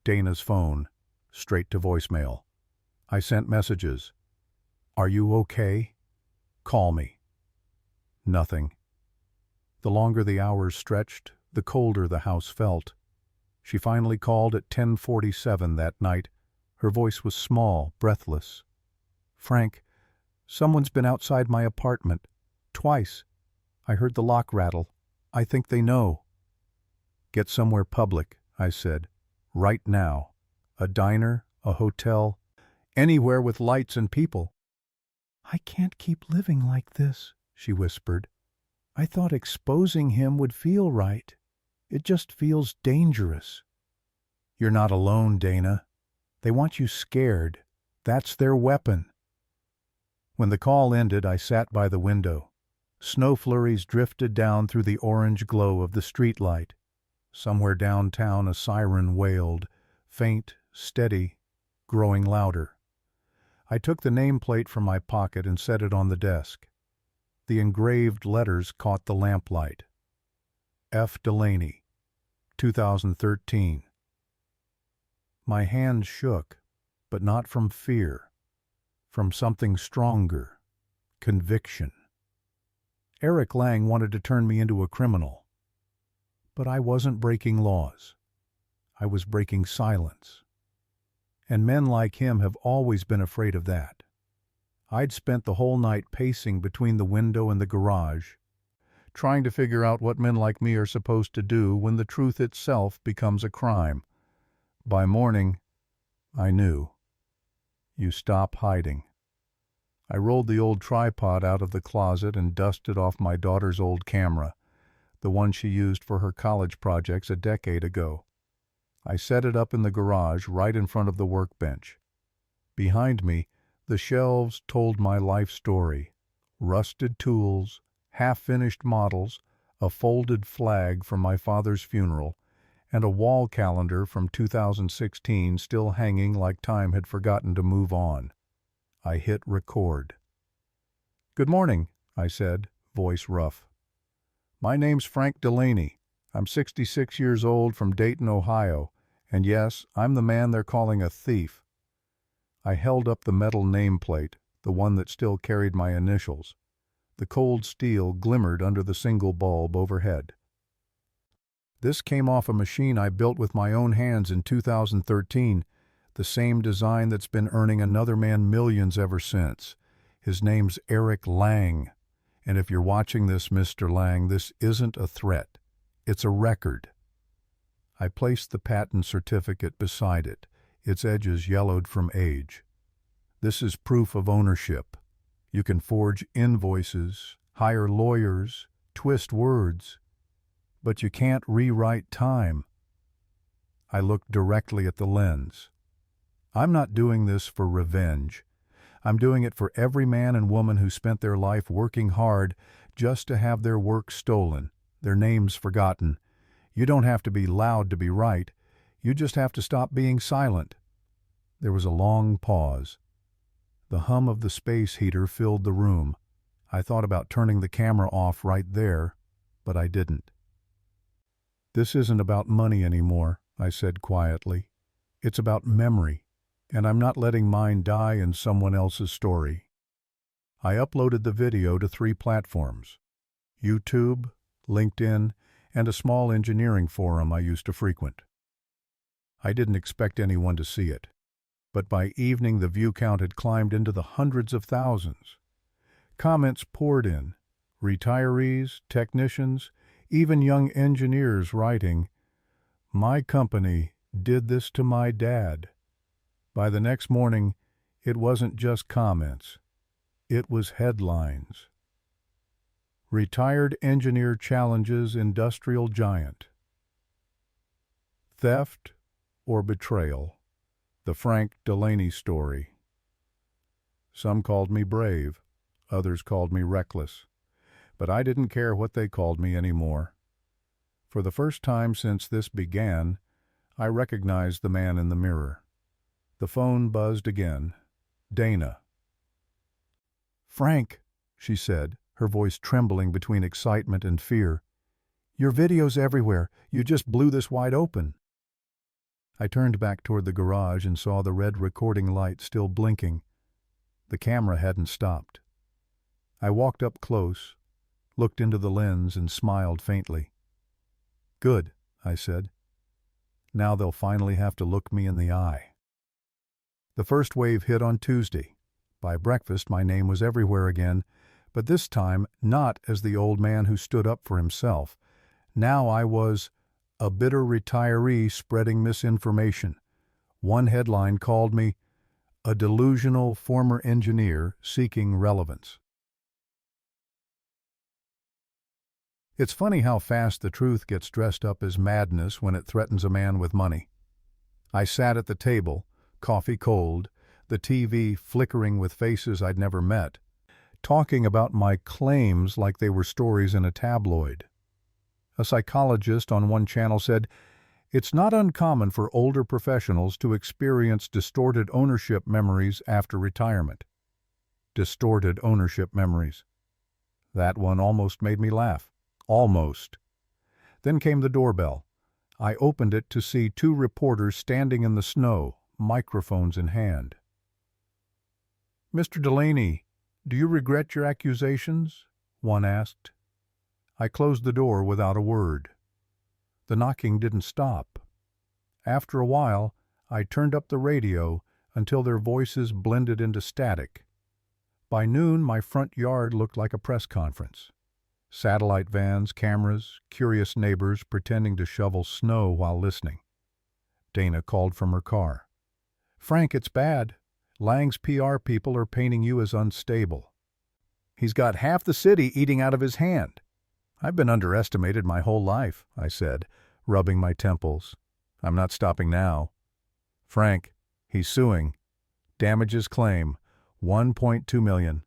Dana's phone, straight to voicemail. I sent messages. Are you okay? Call me. Nothing. The longer the hours stretched, the colder the house felt. She finally called at 10:47 that night. Her voice was small, breathless. Frank, someone's been outside my apartment. Twice. I heard the lock rattle. I think they know. Get somewhere public, I said. Right now. A diner, a hotel, anywhere with lights and people. I can't keep living like this, she whispered. I thought exposing him would feel right. It just feels dangerous. You're not alone, Dana. They want you scared. That's their weapon. When the call ended, I sat by the window. Snow flurries drifted down through the orange glow of the streetlight. Somewhere downtown a siren wailed, faint, steady, growing louder. I took the nameplate from my pocket and set it on the desk. The engraved letters caught the lamplight. F. Delaney, 2013. My hand shook, but not from fear, from something stronger, conviction. Eric Lang wanted to turn me into a criminal. But I wasn't breaking laws. I was breaking silence. And men like him have always been afraid of that. I'd spent the whole night pacing between the window and the garage, trying to figure out what men like me are supposed to do when the truth itself becomes a crime. By morning, I knew. You stop hiding. I rolled the old tripod out of the closet and dusted off my daughter's old camera, the one she used for her college projects a decade ago. I set it up in the garage right in front of the workbench. Behind me, the shelves told my life story. Rusted tools, half-finished models, a folded flag from my father's funeral, and a wall calendar from 2016 still hanging like time had forgotten to move on. I hit record. Good morning, I said, voice rough. My name's Frank Delaney. I'm 66 years old from Dayton, Ohio, and yes, I'm the man they're calling a thief. I held up the metal nameplate, the one that still carried my initials. The cold steel glimmered under the single bulb overhead. This came off a machine I built with my own hands in 2013, the same design that's been earning another man millions ever since. His name's Eric Lang. And if you're watching this, Mr. Lang, this isn't a threat. It's a record. I placed the patent certificate beside it, its edges yellowed from age. This is proof of ownership. You can forge invoices, hire lawyers, twist words, but you can't rewrite time. I looked directly at the lens. I'm not doing this for revenge. I'm doing it for every man and woman who spent their life working hard just to have their work stolen, their names forgotten. You don't have to be loud to be right. You just have to stop being silent. There was a long pause. The hum of the space heater filled the room. I thought about turning the camera off right there, but I didn't. This isn't about money anymore, I said quietly. It's about memory. And I'm not letting mine die in someone else's story. I uploaded the video to 3 platforms: YouTube, LinkedIn, and a small engineering forum I used to frequent. I didn't expect anyone to see it, but by evening the view count had climbed into the hundreds of thousands. Comments poured in, retirees, technicians, even young engineers writing, "My company did this to my dad." By the next morning, it wasn't just comments. It was headlines. Retired engineer challenges industrial giant. Theft or betrayal. The Frank Delaney story. Some called me brave, others called me reckless, but I didn't care what they called me anymore. For the first time since this began, I recognized the man in the mirror. The phone buzzed again. Dana. "Frank," she said, her voice trembling between excitement and fear. "Your video's everywhere. You just blew this wide open." I turned back toward the garage and saw the red recording light still blinking. The camera hadn't stopped. I walked up close, looked into the lens, and smiled faintly. "Good," I said. "Now they'll finally have to look me in the eye." The first wave hit on Tuesday. By breakfast, my name was everywhere again, but this time not as the old man who stood up for himself. Now I was a bitter retiree spreading misinformation. One headline called me a delusional former engineer seeking relevance. It's funny how fast the truth gets dressed up as madness when it threatens a man with money. I sat at the table, coffee cold, the TV flickering with faces I'd never met, talking about my claims like they were stories in a tabloid. A psychologist on one channel said, "It's not uncommon for older professionals to experience distorted ownership memories after retirement." Distorted ownership memories. That one almost made me laugh. Almost. Then came the doorbell. I opened it to see two reporters standing in the snow, microphones in hand. "Mr. Delaney, do you regret your accusations?" one asked. I closed the door without a word. The knocking didn't stop. After a while, I turned up the radio until their voices blended into static. By noon, my front yard looked like a press conference. Satellite vans, cameras, curious neighbors pretending to shovel snow while listening. Dana called from her car. "Frank, it's bad. Lang's PR people are painting you as unstable. He's got half the city eating out of his hand." "I've been underestimated my whole life," I said, rubbing my temples. "I'm not stopping now." "Frank, he's suing. Damages claim, $1.2 million.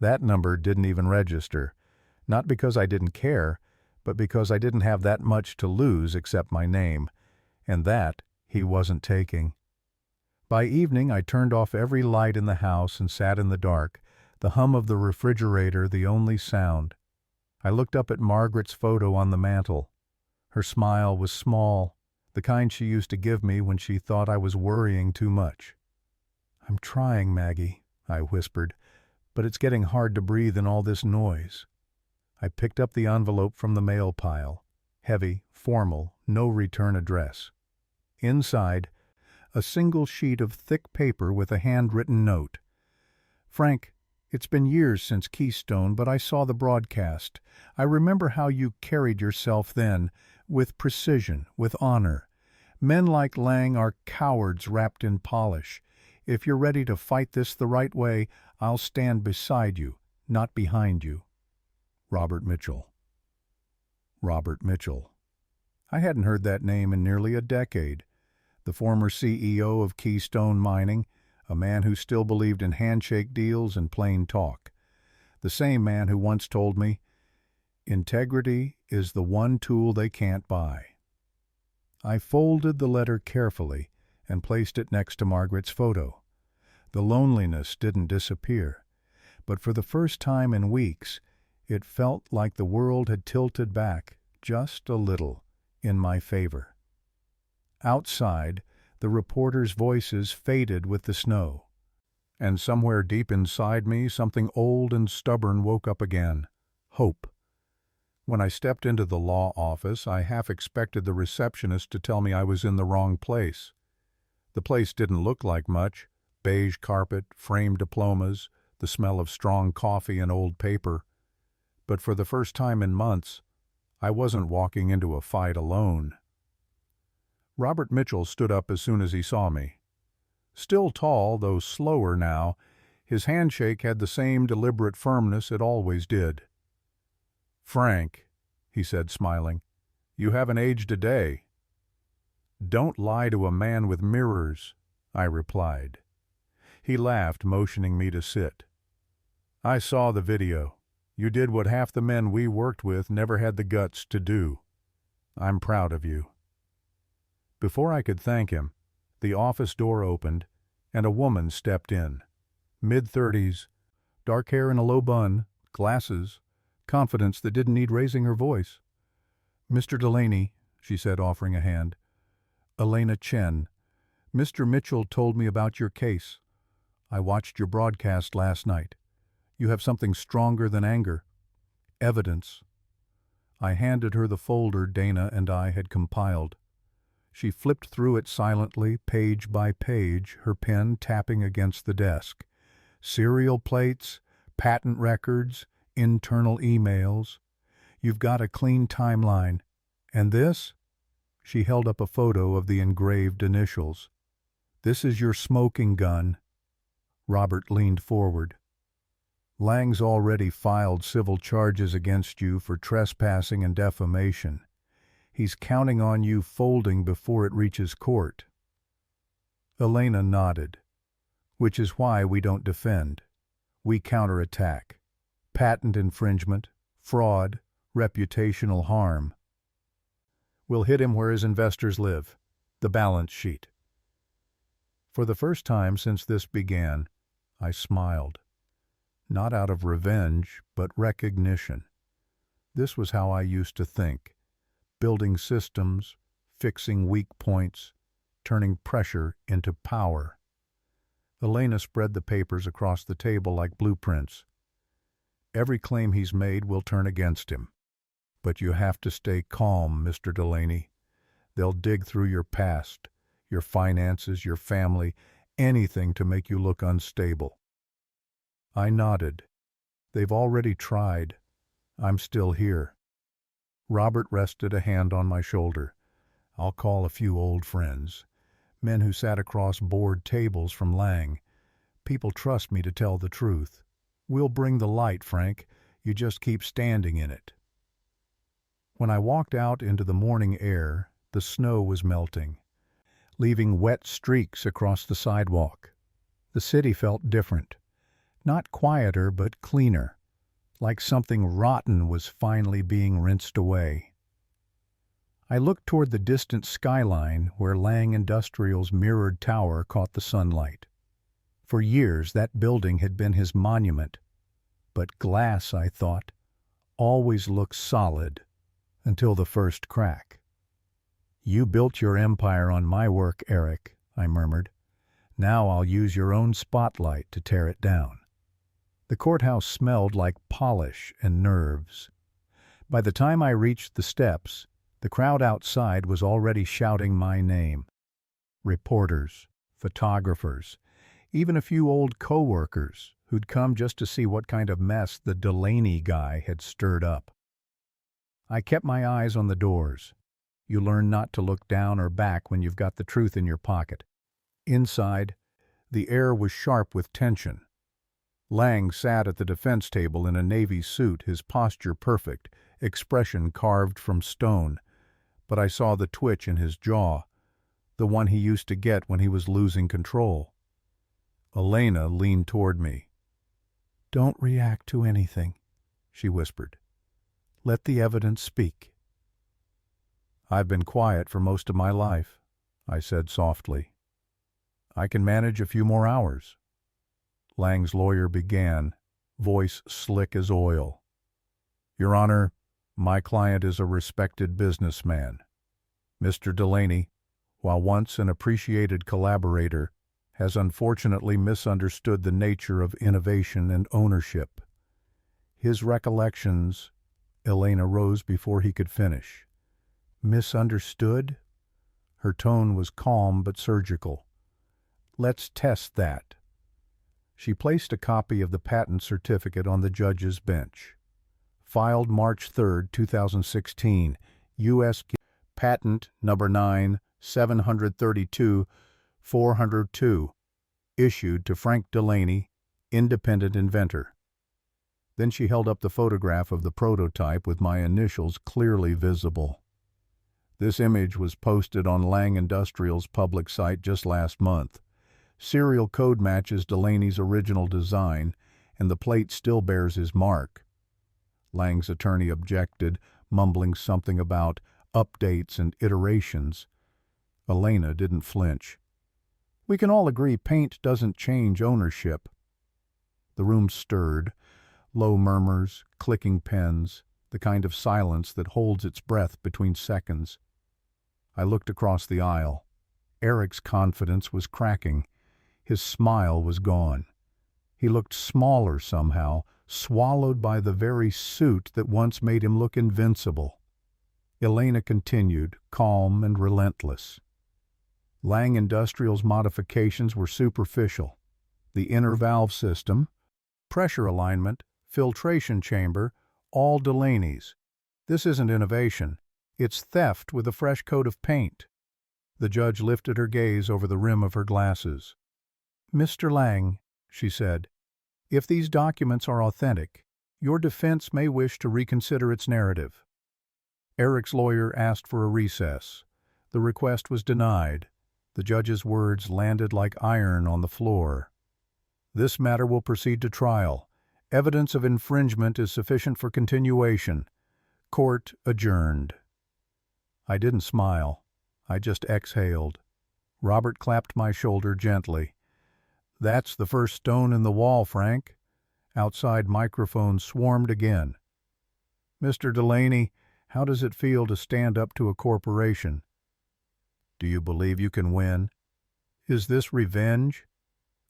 That number didn't even register, not because I didn't care, but because I didn't have that much to lose except my name, and that he wasn't taking. By evening, I turned off every light in the house and sat in the dark, the hum of the refrigerator the only sound. I looked up at Margaret's photo on the mantel. Her smile was small, the kind she used to give me when she thought I was worrying too much. "I'm trying, Maggie," I whispered, "but it's getting hard to breathe in all this noise." I picked up the envelope from the mail pile. Heavy, formal, no return address. Inside, a single sheet of thick paper with a handwritten note. "Frank, it's been years since Keystone, but I saw the broadcast. I remember how you carried yourself then, with precision, with honor. Men like Lang are cowards wrapped in polish. If you're ready to fight this the right way, I'll stand beside you, not behind you. Robert Mitchell." Robert Mitchell. I hadn't heard that name in nearly a decade. The former CEO of Keystone Mining, a man who still believed in handshake deals and plain talk. The same man who once told me, "Integrity is the one tool they can't buy." I folded the letter carefully and placed it next to Margaret's photo. The loneliness didn't disappear, but for the first time in weeks, it felt like the world had tilted back just a little in my favor. Outside, the reporters' voices faded with the snow, and somewhere deep inside me something old and stubborn woke up again. Hope. When I stepped into the law office, I half expected the receptionist to tell me I was in the wrong place. The place didn't look like much. Beige carpet, framed diplomas, the smell of strong coffee and old paper. But for the first time in months, I wasn't walking into a fight alone. Robert Mitchell stood up as soon as he saw me. Still tall, though slower now, His handshake had the same deliberate firmness it always did. "Frank," he said, smiling, "you haven't aged a day." "Don't lie to a man with mirrors," I replied. He laughed, motioning me to sit. "I saw the video. You did what half the men we worked with never had the guts to do. I'm proud of you." Before I could thank him, the office door opened, and a woman stepped in. Mid-30s, dark hair in a low bun, glasses, confidence that didn't need raising her voice. "Mr. Delaney," she said, offering a hand. "Elena Chen. Mr. Mitchell told me about your case. I watched your broadcast last night. You have something stronger than anger. Evidence." I handed her the folder Dana and I had compiled. She flipped through it silently, page by page, her pen tapping against the desk. Serial plates, patent records, internal emails. "You've got a clean timeline. And this?" She held up a photo of the engraved initials. "This is your smoking gun." Robert leaned forward. "Lang's already filed civil charges against you for trespassing and defamation. He's counting on you folding before it reaches court." Elena nodded. "Which is why we don't defend. We counterattack. Patent infringement, fraud, reputational harm. We'll hit him where his investors live, the balance sheet." For the first time since this began, I smiled. Not out of revenge, but recognition. This was how I used to think. Building systems, fixing weak points, turning pressure into power. Elena spread the papers across the table like blueprints. "Every claim he's made will turn against him. But you have to stay calm, Mr. Delaney. They'll dig through your past, your finances, your family, anything to make you look unstable." I nodded. "They've already tried. I'm still here." Robert rested a hand on my shoulder. "I'll call a few old friends, men who sat across board tables from Lang. People trust me to tell the truth. We'll bring the light, Frank. You just keep standing in it." When I walked out into the morning air, the snow was melting, leaving wet streaks across the sidewalk. The city felt different. Not quieter, but cleaner, like something rotten was finally being rinsed away. I looked toward the distant skyline where Lang Industrial's mirrored tower caught the sunlight. For years that building had been his monument. But glass, I thought, always looks solid until the first crack. "You built your empire on my work, Eric," I murmured. "Now I'll use your own spotlight to tear it down." The courthouse smelled like polish and nerves. By the time I reached the steps, the crowd outside was already shouting my name. Reporters, photographers, even a few old co-workers who'd come just to see what kind of mess the Delaney guy had stirred up. I kept my eyes on the doors. You learn not to look down or back when you've got the truth in your pocket. Inside, the air was sharp with tension. Lang sat at the defense table in a navy suit, his posture perfect, expression carved from stone. But I saw the twitch in his jaw, the one he used to get when he was losing control. Elena leaned toward me. "Don't react to anything," she whispered. "Let the evidence speak." "I've been quiet for most of my life," I said softly. "I can manage a few more hours." Lang's lawyer began, voice slick as oil. "Your Honor, my client is a respected businessman. Mr. Delaney, while once an appreciated collaborator, has unfortunately misunderstood the nature of innovation and ownership. His recollections—" Elena rose before he could finish. "Misunderstood?" Her tone was calm but surgical. "Let's test that." She placed a copy of the patent certificate on the judge's bench. Filed March 3, 2016, U.S. Patent Number 9, 732-402, issued to Frank Delaney, independent inventor. Then she held up the photograph of the prototype with my initials clearly visible. This image was posted on Lang Industrial's public site just last month. Serial code matches Delaney's original design, and the plate still bears his mark. Lang's attorney objected, mumbling something about updates and iterations. Elena didn't flinch. We can all agree paint doesn't change ownership. The room stirred. Low murmurs, clicking pens, the kind of silence that holds its breath between seconds. I looked across the aisle. Eric's confidence was cracking. His smile was gone. He looked smaller somehow, swallowed by the very suit that once made him look invincible. Elena continued, calm and relentless. Lang Industrial's modifications were superficial. The inner valve system, pressure alignment, filtration chamber, all Delaney's. This isn't innovation. It's theft with a fresh coat of paint. The judge lifted her gaze over the rim of her glasses. Mr. Lang, she said, if these documents are authentic, your defense may wish to reconsider its narrative. Eric's lawyer asked for a recess. The request was denied. The judge's words landed like iron on the floor. This matter will proceed to trial. Evidence of infringement is sufficient for continuation. Court adjourned. I didn't smile. I just exhaled. Robert clapped my shoulder gently. That's the first stone in the wall, Frank. Outside microphones swarmed again. Mr. Delaney, how does it feel to stand up to a corporation? Do you believe you can win? Is this revenge?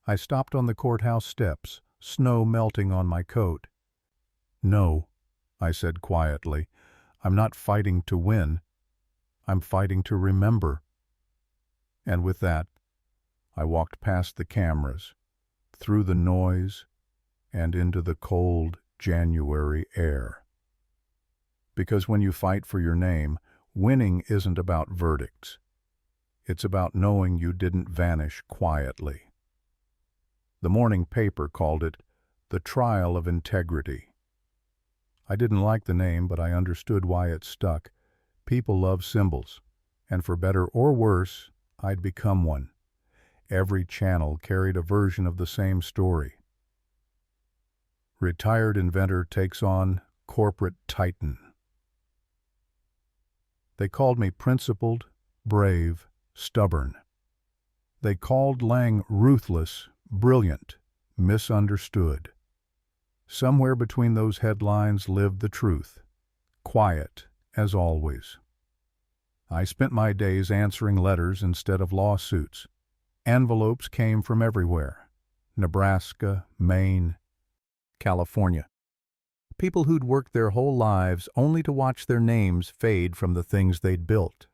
I stopped on the courthouse steps, snow melting on my coat. No, I said quietly. I'm not fighting to win. I'm fighting to remember. And with that, I walked past the cameras, through the noise, and into the cold January air. Because when you fight for your name, winning isn't about verdicts. It's about knowing you didn't vanish quietly. The morning paper called it the Trial of Integrity. I didn't like the name, but I understood why it stuck. People love symbols, and for better or worse, I'd become one. Every channel carried a version of the same story. Retired inventor takes on corporate titan. They called me principled, brave, stubborn. They called Lang ruthless, brilliant, misunderstood. Somewhere between those headlines lived the truth, quiet as always. I spent my days answering letters instead of lawsuits. Envelopes came from everywhere: Nebraska, Maine, California. People who'd worked their whole lives only to watch their names fade from the things they'd built.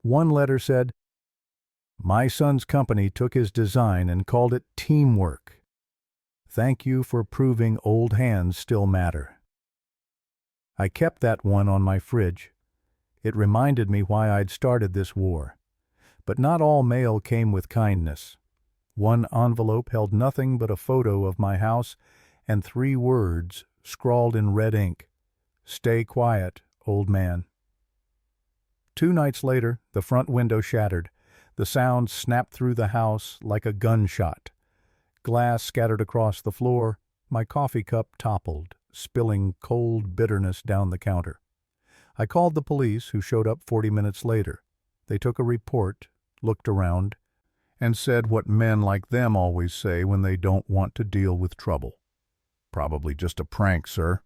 One letter said, "My son's company took his design and called it teamwork. Thank you for proving old hands still matter." I kept that one on my fridge. It reminded me why I'd started this war. But not all mail came with kindness. One envelope held nothing but a photo of my house and 3 words scrawled in red ink: "Stay quiet, old man." 2 nights later, the front window shattered. The sound snapped through the house like a gunshot. Glass scattered across the floor. My coffee cup toppled, spilling cold bitterness down the counter. I called the police, who showed up 40 minutes later. They took a report, looked around, and said what men like them always say when they don't want to deal with trouble. "Probably just a prank, sir."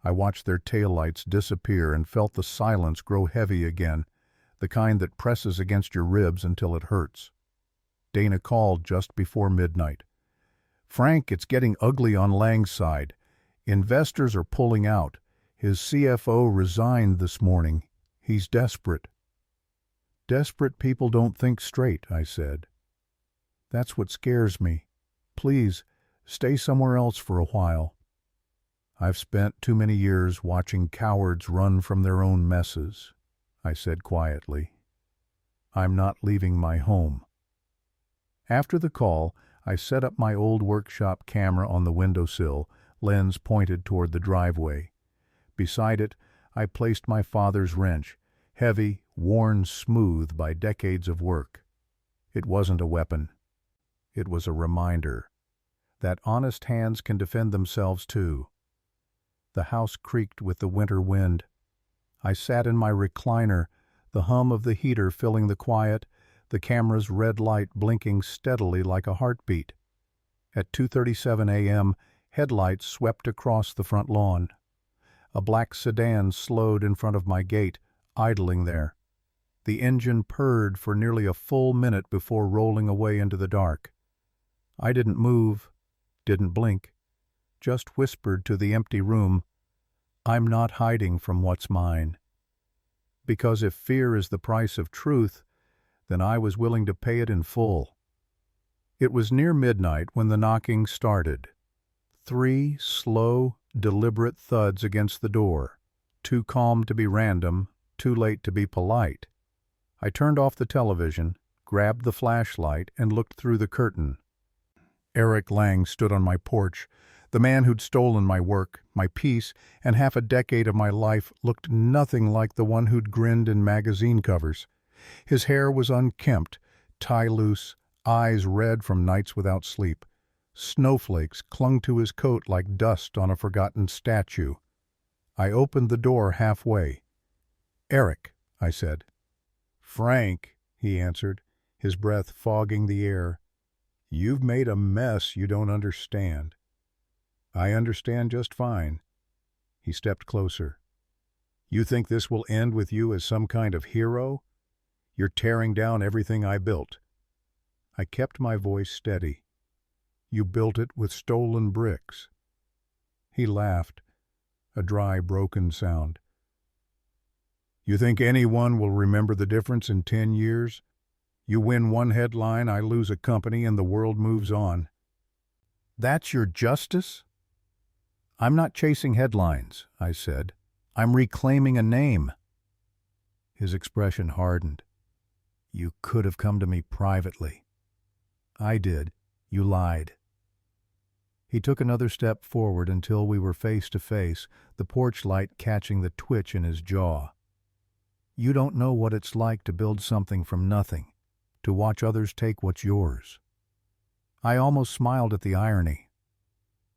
I watched their taillights disappear and felt the silence grow heavy again, the kind that presses against your ribs until it hurts. Dana called just before midnight. "Frank, it's getting ugly on Lang's side. Investors are pulling out. His CFO resigned this morning. He's desperate." "Desperate people don't think straight," I said. "That's what scares me. Please, stay somewhere else for a while. I've spent too many years watching cowards run from their own messes," I said quietly. "I'm not leaving my home." After the call, I set up my old workshop camera on the windowsill, lens pointed toward the driveway. Beside it, I placed my father's wrench, heavy, worn smooth by decades of work. It wasn't a weapon. It was a reminder that honest hands can defend themselves too. The house creaked with the winter wind. I sat in my recliner, the hum of the heater filling the quiet, the camera's red light blinking steadily like a heartbeat. At 2:37 a.m., headlights swept across the front lawn. A black sedan slowed in front of my gate, idling there. The engine purred for nearly a full minute before rolling away into the dark. I didn't move, didn't blink, just whispered to the empty room, "I'm not hiding from what's mine." Because if fear is the price of truth, then I was willing to pay it in full. It was near midnight when the knocking started. 3 slow, deliberate thuds against the door, too calm to be random, too late to be polite. I turned off the television, grabbed the flashlight, and looked through the curtain. Eric Lang stood on my porch. The man who'd stolen my work, my peace, and half a decade of my life looked nothing like the one who'd grinned in magazine covers. His hair was unkempt, tie loose, eyes red from nights without sleep. Snowflakes clung to his coat like dust on a forgotten statue. I opened the door halfway. "Eric," I said. "Frank," he answered, his breath fogging the air. "You've made a mess you don't understand." "I understand just fine." He stepped closer. "You think this will end with you as some kind of hero? You're tearing down everything I built." I kept my voice steady. "You built it with stolen bricks." He laughed, a dry, broken sound. "You think anyone will remember the difference in 10 years? You win one headline, I lose a company, and the world moves on." "That's your justice?" "I'm not chasing headlines," I said. "I'm reclaiming a name." His expression hardened. "You could have come to me privately." "I did. You lied." He took another step forward until we were face to face, the porch light catching the twitch in his jaw. "You don't know what it's like to build something from nothing, to watch others take what's yours." I almost smiled at the irony.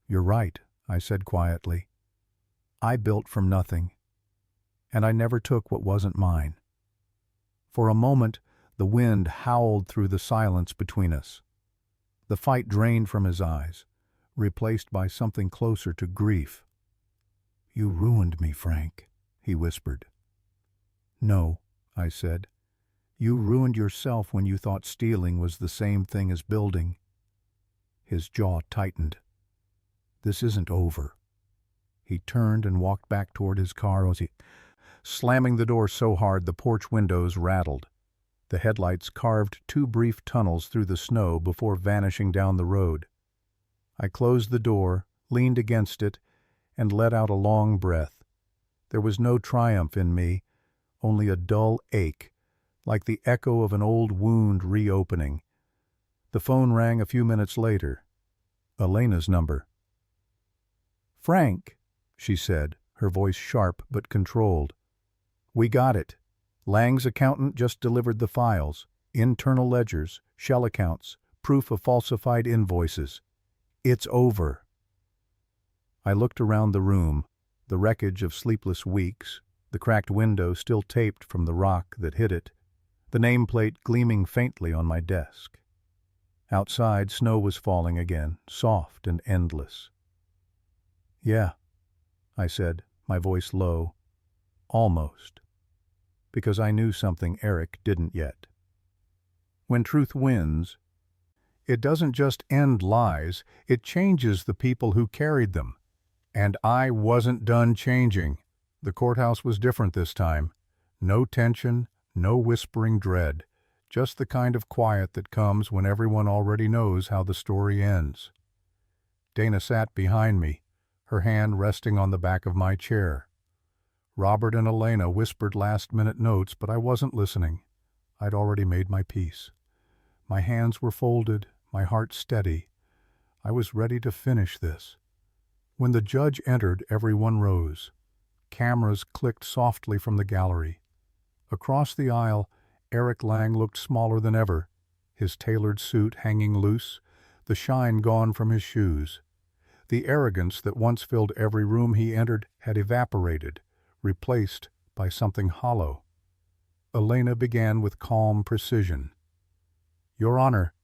"You're right," I said quietly. "I built from nothing, and I never took what wasn't mine." For a moment, the wind howled through the silence between us. The fight drained from his eyes, replaced by something closer to grief. "You ruined me, Frank," he whispered. "No," I said. "You ruined yourself when you thought stealing was the same thing as building." His jaw tightened. "This isn't over." He turned and walked back toward his car, slamming the door so hard the porch windows rattled. The headlights carved 2 brief tunnels through the snow before vanishing down the road. I closed the door, leaned against it, and let out a long breath. There was no triumph in me, only a dull ache, like the echo of an old wound reopening. The phone rang a few minutes later. Elena's number. "Frank," she said, her voice sharp but controlled. "We got it. Lang's accountant just delivered the files, internal ledgers, shell accounts, proof of falsified invoices. It's over." I looked around the room, the wreckage of sleepless weeks, the cracked window still taped from the rock that hit it, the nameplate gleaming faintly on my desk. Outside, snow was falling again, soft and endless. "Yeah," I said, my voice low. "Almost." Because I knew something Eric didn't yet. When truth wins, it doesn't just end lies, it changes the people who carried them. And I wasn't done changing. The courthouse was different this time. No tension, no whispering dread, just the kind of quiet that comes when everyone already knows how the story ends. Dana sat behind me, her hand resting on the back of my chair. Robert and Elena whispered last-minute notes, but I wasn't listening. I'd already made my peace. My hands were folded, my heart steady. I was ready to finish this. When the judge entered, everyone rose. Cameras clicked softly from the gallery. Across the aisle, Eric Lang looked smaller than ever, his tailored suit hanging loose, the shine gone from his shoes. The arrogance that once filled every room he entered had evaporated, replaced by something hollow. Elena began with calm precision. "Your Honor,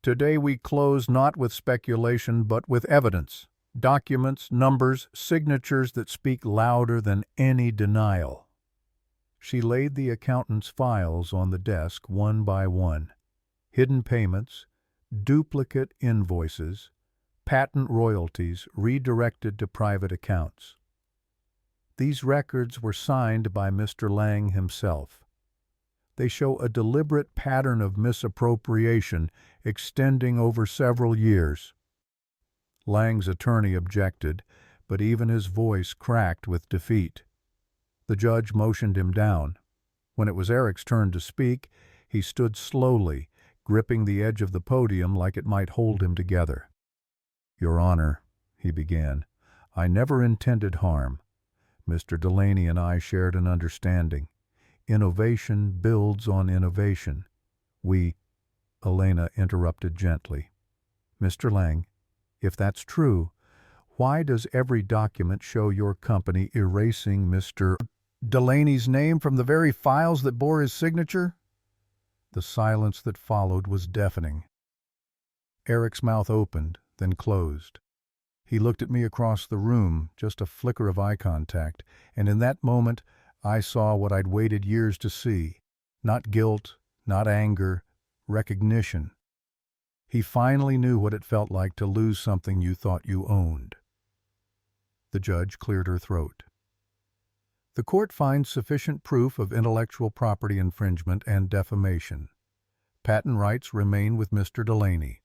today we close not with speculation but with evidence, documents, numbers, signatures that speak louder than any denial." She laid the accountant's files on the desk one by one. Hidden payments, duplicate invoices, patent royalties redirected to private accounts. These records were signed by Mr. Lang himself. They show a deliberate pattern of misappropriation extending over several years. Lang's attorney objected, but even his voice cracked with defeat. The judge motioned him down. When it was Eric's turn to speak, he stood slowly, gripping the edge of the podium like it might hold him together. "Your Honor," he began, "I never intended harm. Mr. Delaney and I shared an understanding. Innovation builds on innovation. Elena interrupted gently. "Mr. Lang, if that's true, why does every document show your company erasing Mr. Delaney's name from the very files that bore his signature?" The silence that followed was deafening. Eric's mouth opened, then closed. He looked at me across the room, just a flicker of eye contact, and in that moment I saw what I'd waited years to see. Not guilt, not anger, recognition. He finally knew what it felt like to lose something you thought you owned. The judge cleared her throat. "The court finds sufficient proof of intellectual property infringement and defamation. Patent rights remain with Mr. Delaney.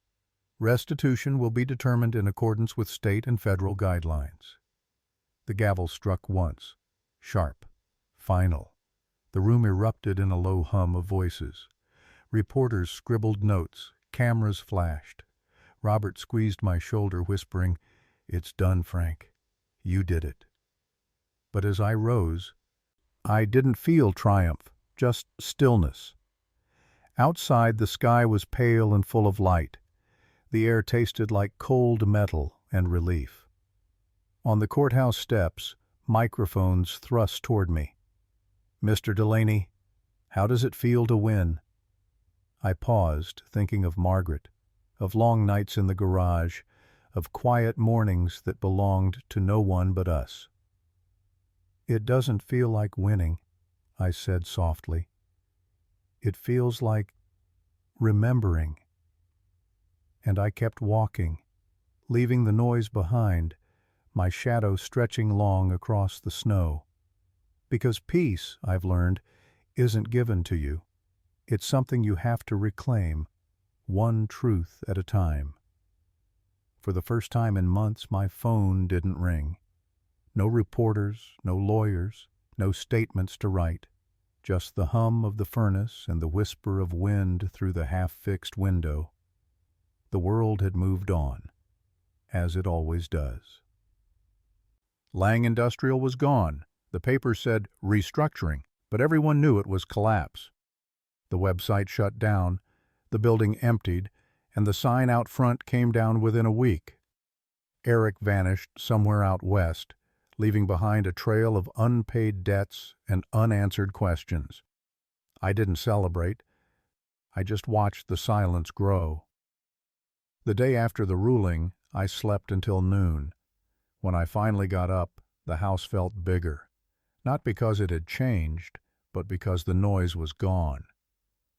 Restitution will be determined in accordance with state and federal guidelines." The gavel struck once, sharp, final. The room erupted in a low hum of voices. Reporters scribbled notes, cameras flashed. Robert squeezed my shoulder, whispering, "It's done, Frank. You did it." But as I rose, I didn't feel triumph, just stillness. Outside, the sky was pale and full of light. The air tasted like cold metal and relief. On the courthouse steps, microphones thrust toward me. "Mr. Delaney, how does it feel to win?" I paused, thinking of Margaret, of long nights in the garage, of quiet mornings that belonged to no one but us. "It doesn't feel like winning," I said softly. "It feels like remembering." And I kept walking, leaving the noise behind, my shadow stretching long across the snow. Because peace, I've learned, isn't given to you. It's something you have to reclaim, one truth at a time. For the first time in months, my phone didn't ring. No reporters, no lawyers, no statements to write. Just the hum of the furnace and the whisper of wind through the half-fixed window. The world had moved on, as it always does. Lang Industrial was gone. The paper said restructuring, but everyone knew it was collapse. The website shut down, the building emptied, and the sign out front came down within a week. Eric vanished somewhere out west, leaving behind a trail of unpaid debts and unanswered questions. I didn't celebrate. I just watched the silence grow. The day after the ruling, I slept until noon. When I finally got up, the house felt bigger. Not because it had changed, but because the noise was gone.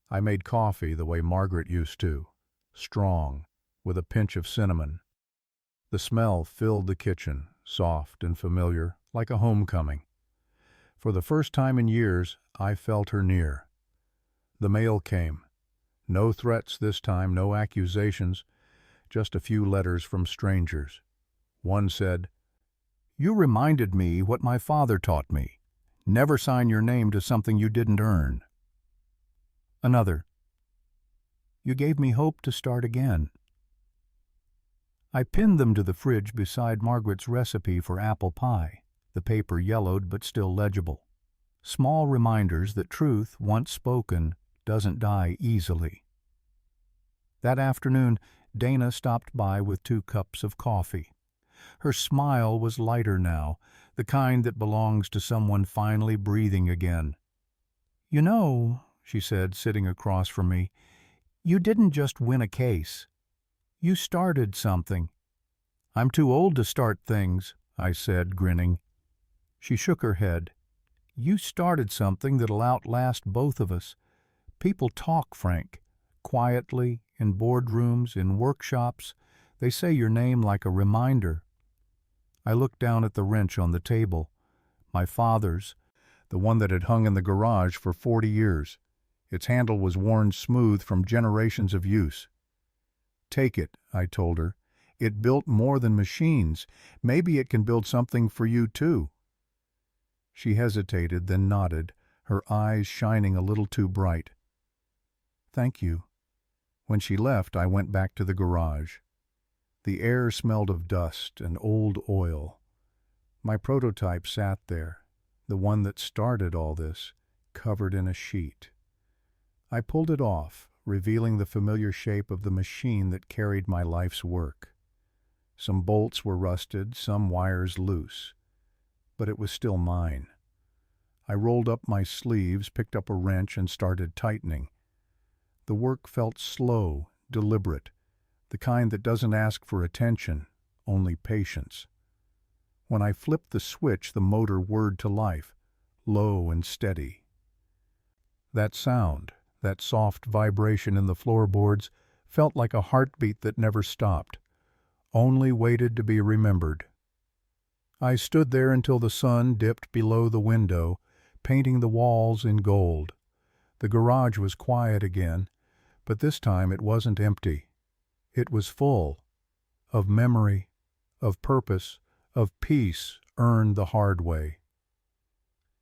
I made coffee the way Margaret used to, strong, with a pinch of cinnamon. The smell filled the kitchen, soft and familiar, like a homecoming. For the first time in years, I felt her near. The mail came. No threats this time, no accusations, just a few letters from strangers. One said, "You reminded me what my father taught me. Never sign your name to something you didn't earn." Another, You gave me hope to start again." I pinned them to the fridge beside Margaret's recipe for apple pie, the paper yellowed but still legible. Small reminders that truth, once spoken, doesn't die easily. That afternoon, Dana stopped by with 2 cups of coffee. Her smile was lighter now, the kind that belongs to someone finally breathing again. "You know," she said, sitting across from me, "you didn't just win a case. You started something." "I'm too old to start things," I said, grinning. She shook her head. "You started something that'll outlast both of us. People talk, Frank. Quietly, in boardrooms, in workshops. They say your name like a reminder." I looked down at the wrench on the table. My father's, the one that had hung in the garage for 40 years. Its handle was worn smooth from generations of use. "Take it," I told her. "It built more than machines. Maybe it can build something for you, too." She hesitated, then nodded, her eyes shining a little too bright. "Thank you." When she left, I went back to the garage. The air smelled of dust and old oil. My prototype sat there, the one that started all this, covered in a sheet. I pulled it off, revealing the familiar shape of the machine that carried my life's work. Some bolts were rusted, some wires loose, but it was still mine. I rolled up my sleeves, picked up a wrench, and started tightening. The work felt slow, deliberate, the kind that doesn't ask for attention, only patience. When I flipped the switch, the motor whirred to life, low and steady. That sound, that soft vibration in the floorboards, felt like a heartbeat that never stopped, only waited to be remembered. I stood there until the sun dipped below the window, painting the walls in gold. The garage was quiet again, but this time it wasn't empty. It was full of memory, of purpose, of peace earned the hard way.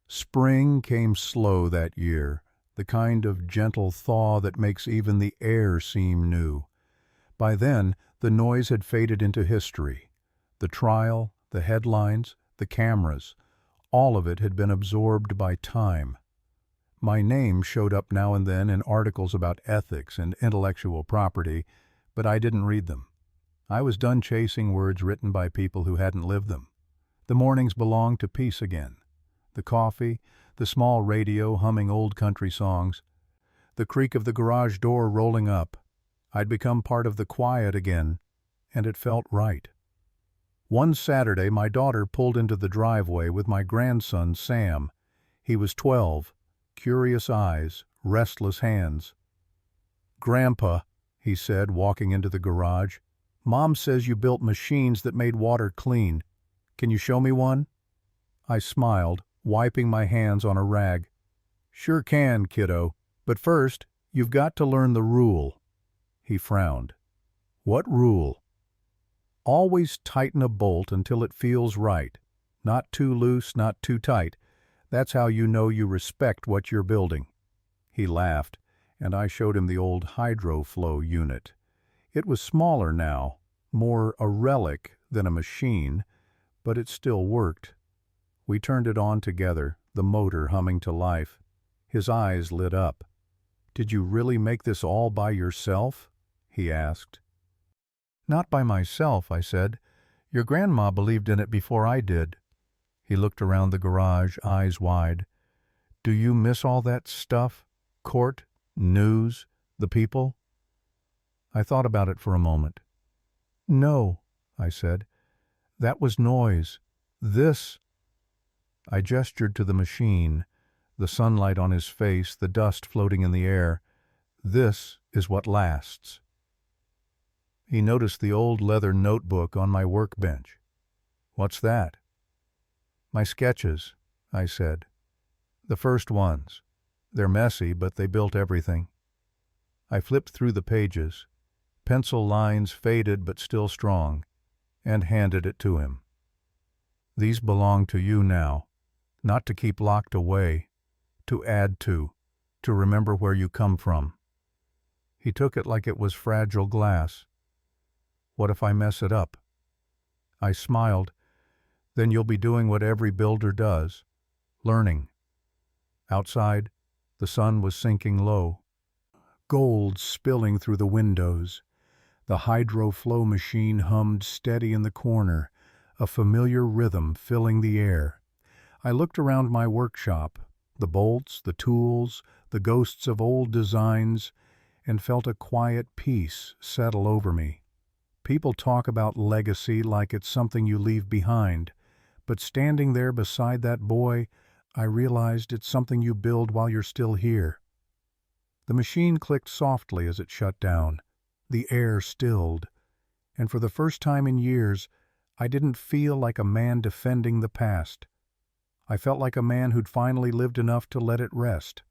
Spring came slow that year, the kind of gentle thaw that makes even the air seem new. By then, the noise had faded into history. The trial, the headlines, the cameras, all of it had been absorbed by time. My name showed up now and then in articles about ethics and intellectual property, but I didn't read them. I was done chasing words written by people who hadn't lived them. The mornings belonged to peace again. The coffee, the small radio humming old country songs, the creak of the garage door rolling up. I'd become part of the quiet again, and it felt right. One Saturday, my daughter pulled into the driveway with my grandson, Sam. He was 12, curious eyes, restless hands. "Grandpa," he said, walking into the garage, "Mom says you built machines that made water clean. Can you show me one?" I smiled, wiping my hands on a rag. "Sure can, kiddo. But first, you've got to learn the rule." He frowned. "What rule?" "Always tighten a bolt until it feels right. Not too loose, not too tight. That's how you know you respect what you're building." He laughed, and I showed him the old hydro-flow unit. It was smaller now, more a relic than a machine, but it still worked. We turned it on together, the motor humming to life. His eyes lit up. "Did you really make this all by yourself?" he asked. "Not by myself," I said. "Your grandma believed in it before I did." He looked around the garage, eyes wide. "Do you miss all that stuff? Court, news, the people?" I thought about it for a moment. "No," I said. "That was noise. This—" I gestured to the machine, the sunlight on his face, the dust floating in the air. "This is what lasts." He noticed the old leather notebook on my workbench. "What's that?" "My sketches," I said. "The first ones. They're messy, but they built everything." I flipped through the pages, pencil lines faded but still strong, and handed it to him. "These belong to you now, not to keep locked away, to add to remember where you come from." He took it like it was fragile glass. What if I mess it up? I smiled. Then you'll be doing what every builder does, learning. Outside, the sun was sinking low. Gold spilling through the windows. The hydro-flow machine hummed steady in the corner, a familiar rhythm filling the air. I looked around my workshop, the bolts, the tools, the ghosts of old designs, and felt a quiet peace settle over me. People talk about legacy like it's something you leave behind, but standing there beside that boy, I realized it's something you build while you're still here. The machine clicked softly as it shut down. The air stilled, and for the first time in years, I didn't feel like a man defending the past. I felt like a man who'd finally lived enough to let it rest.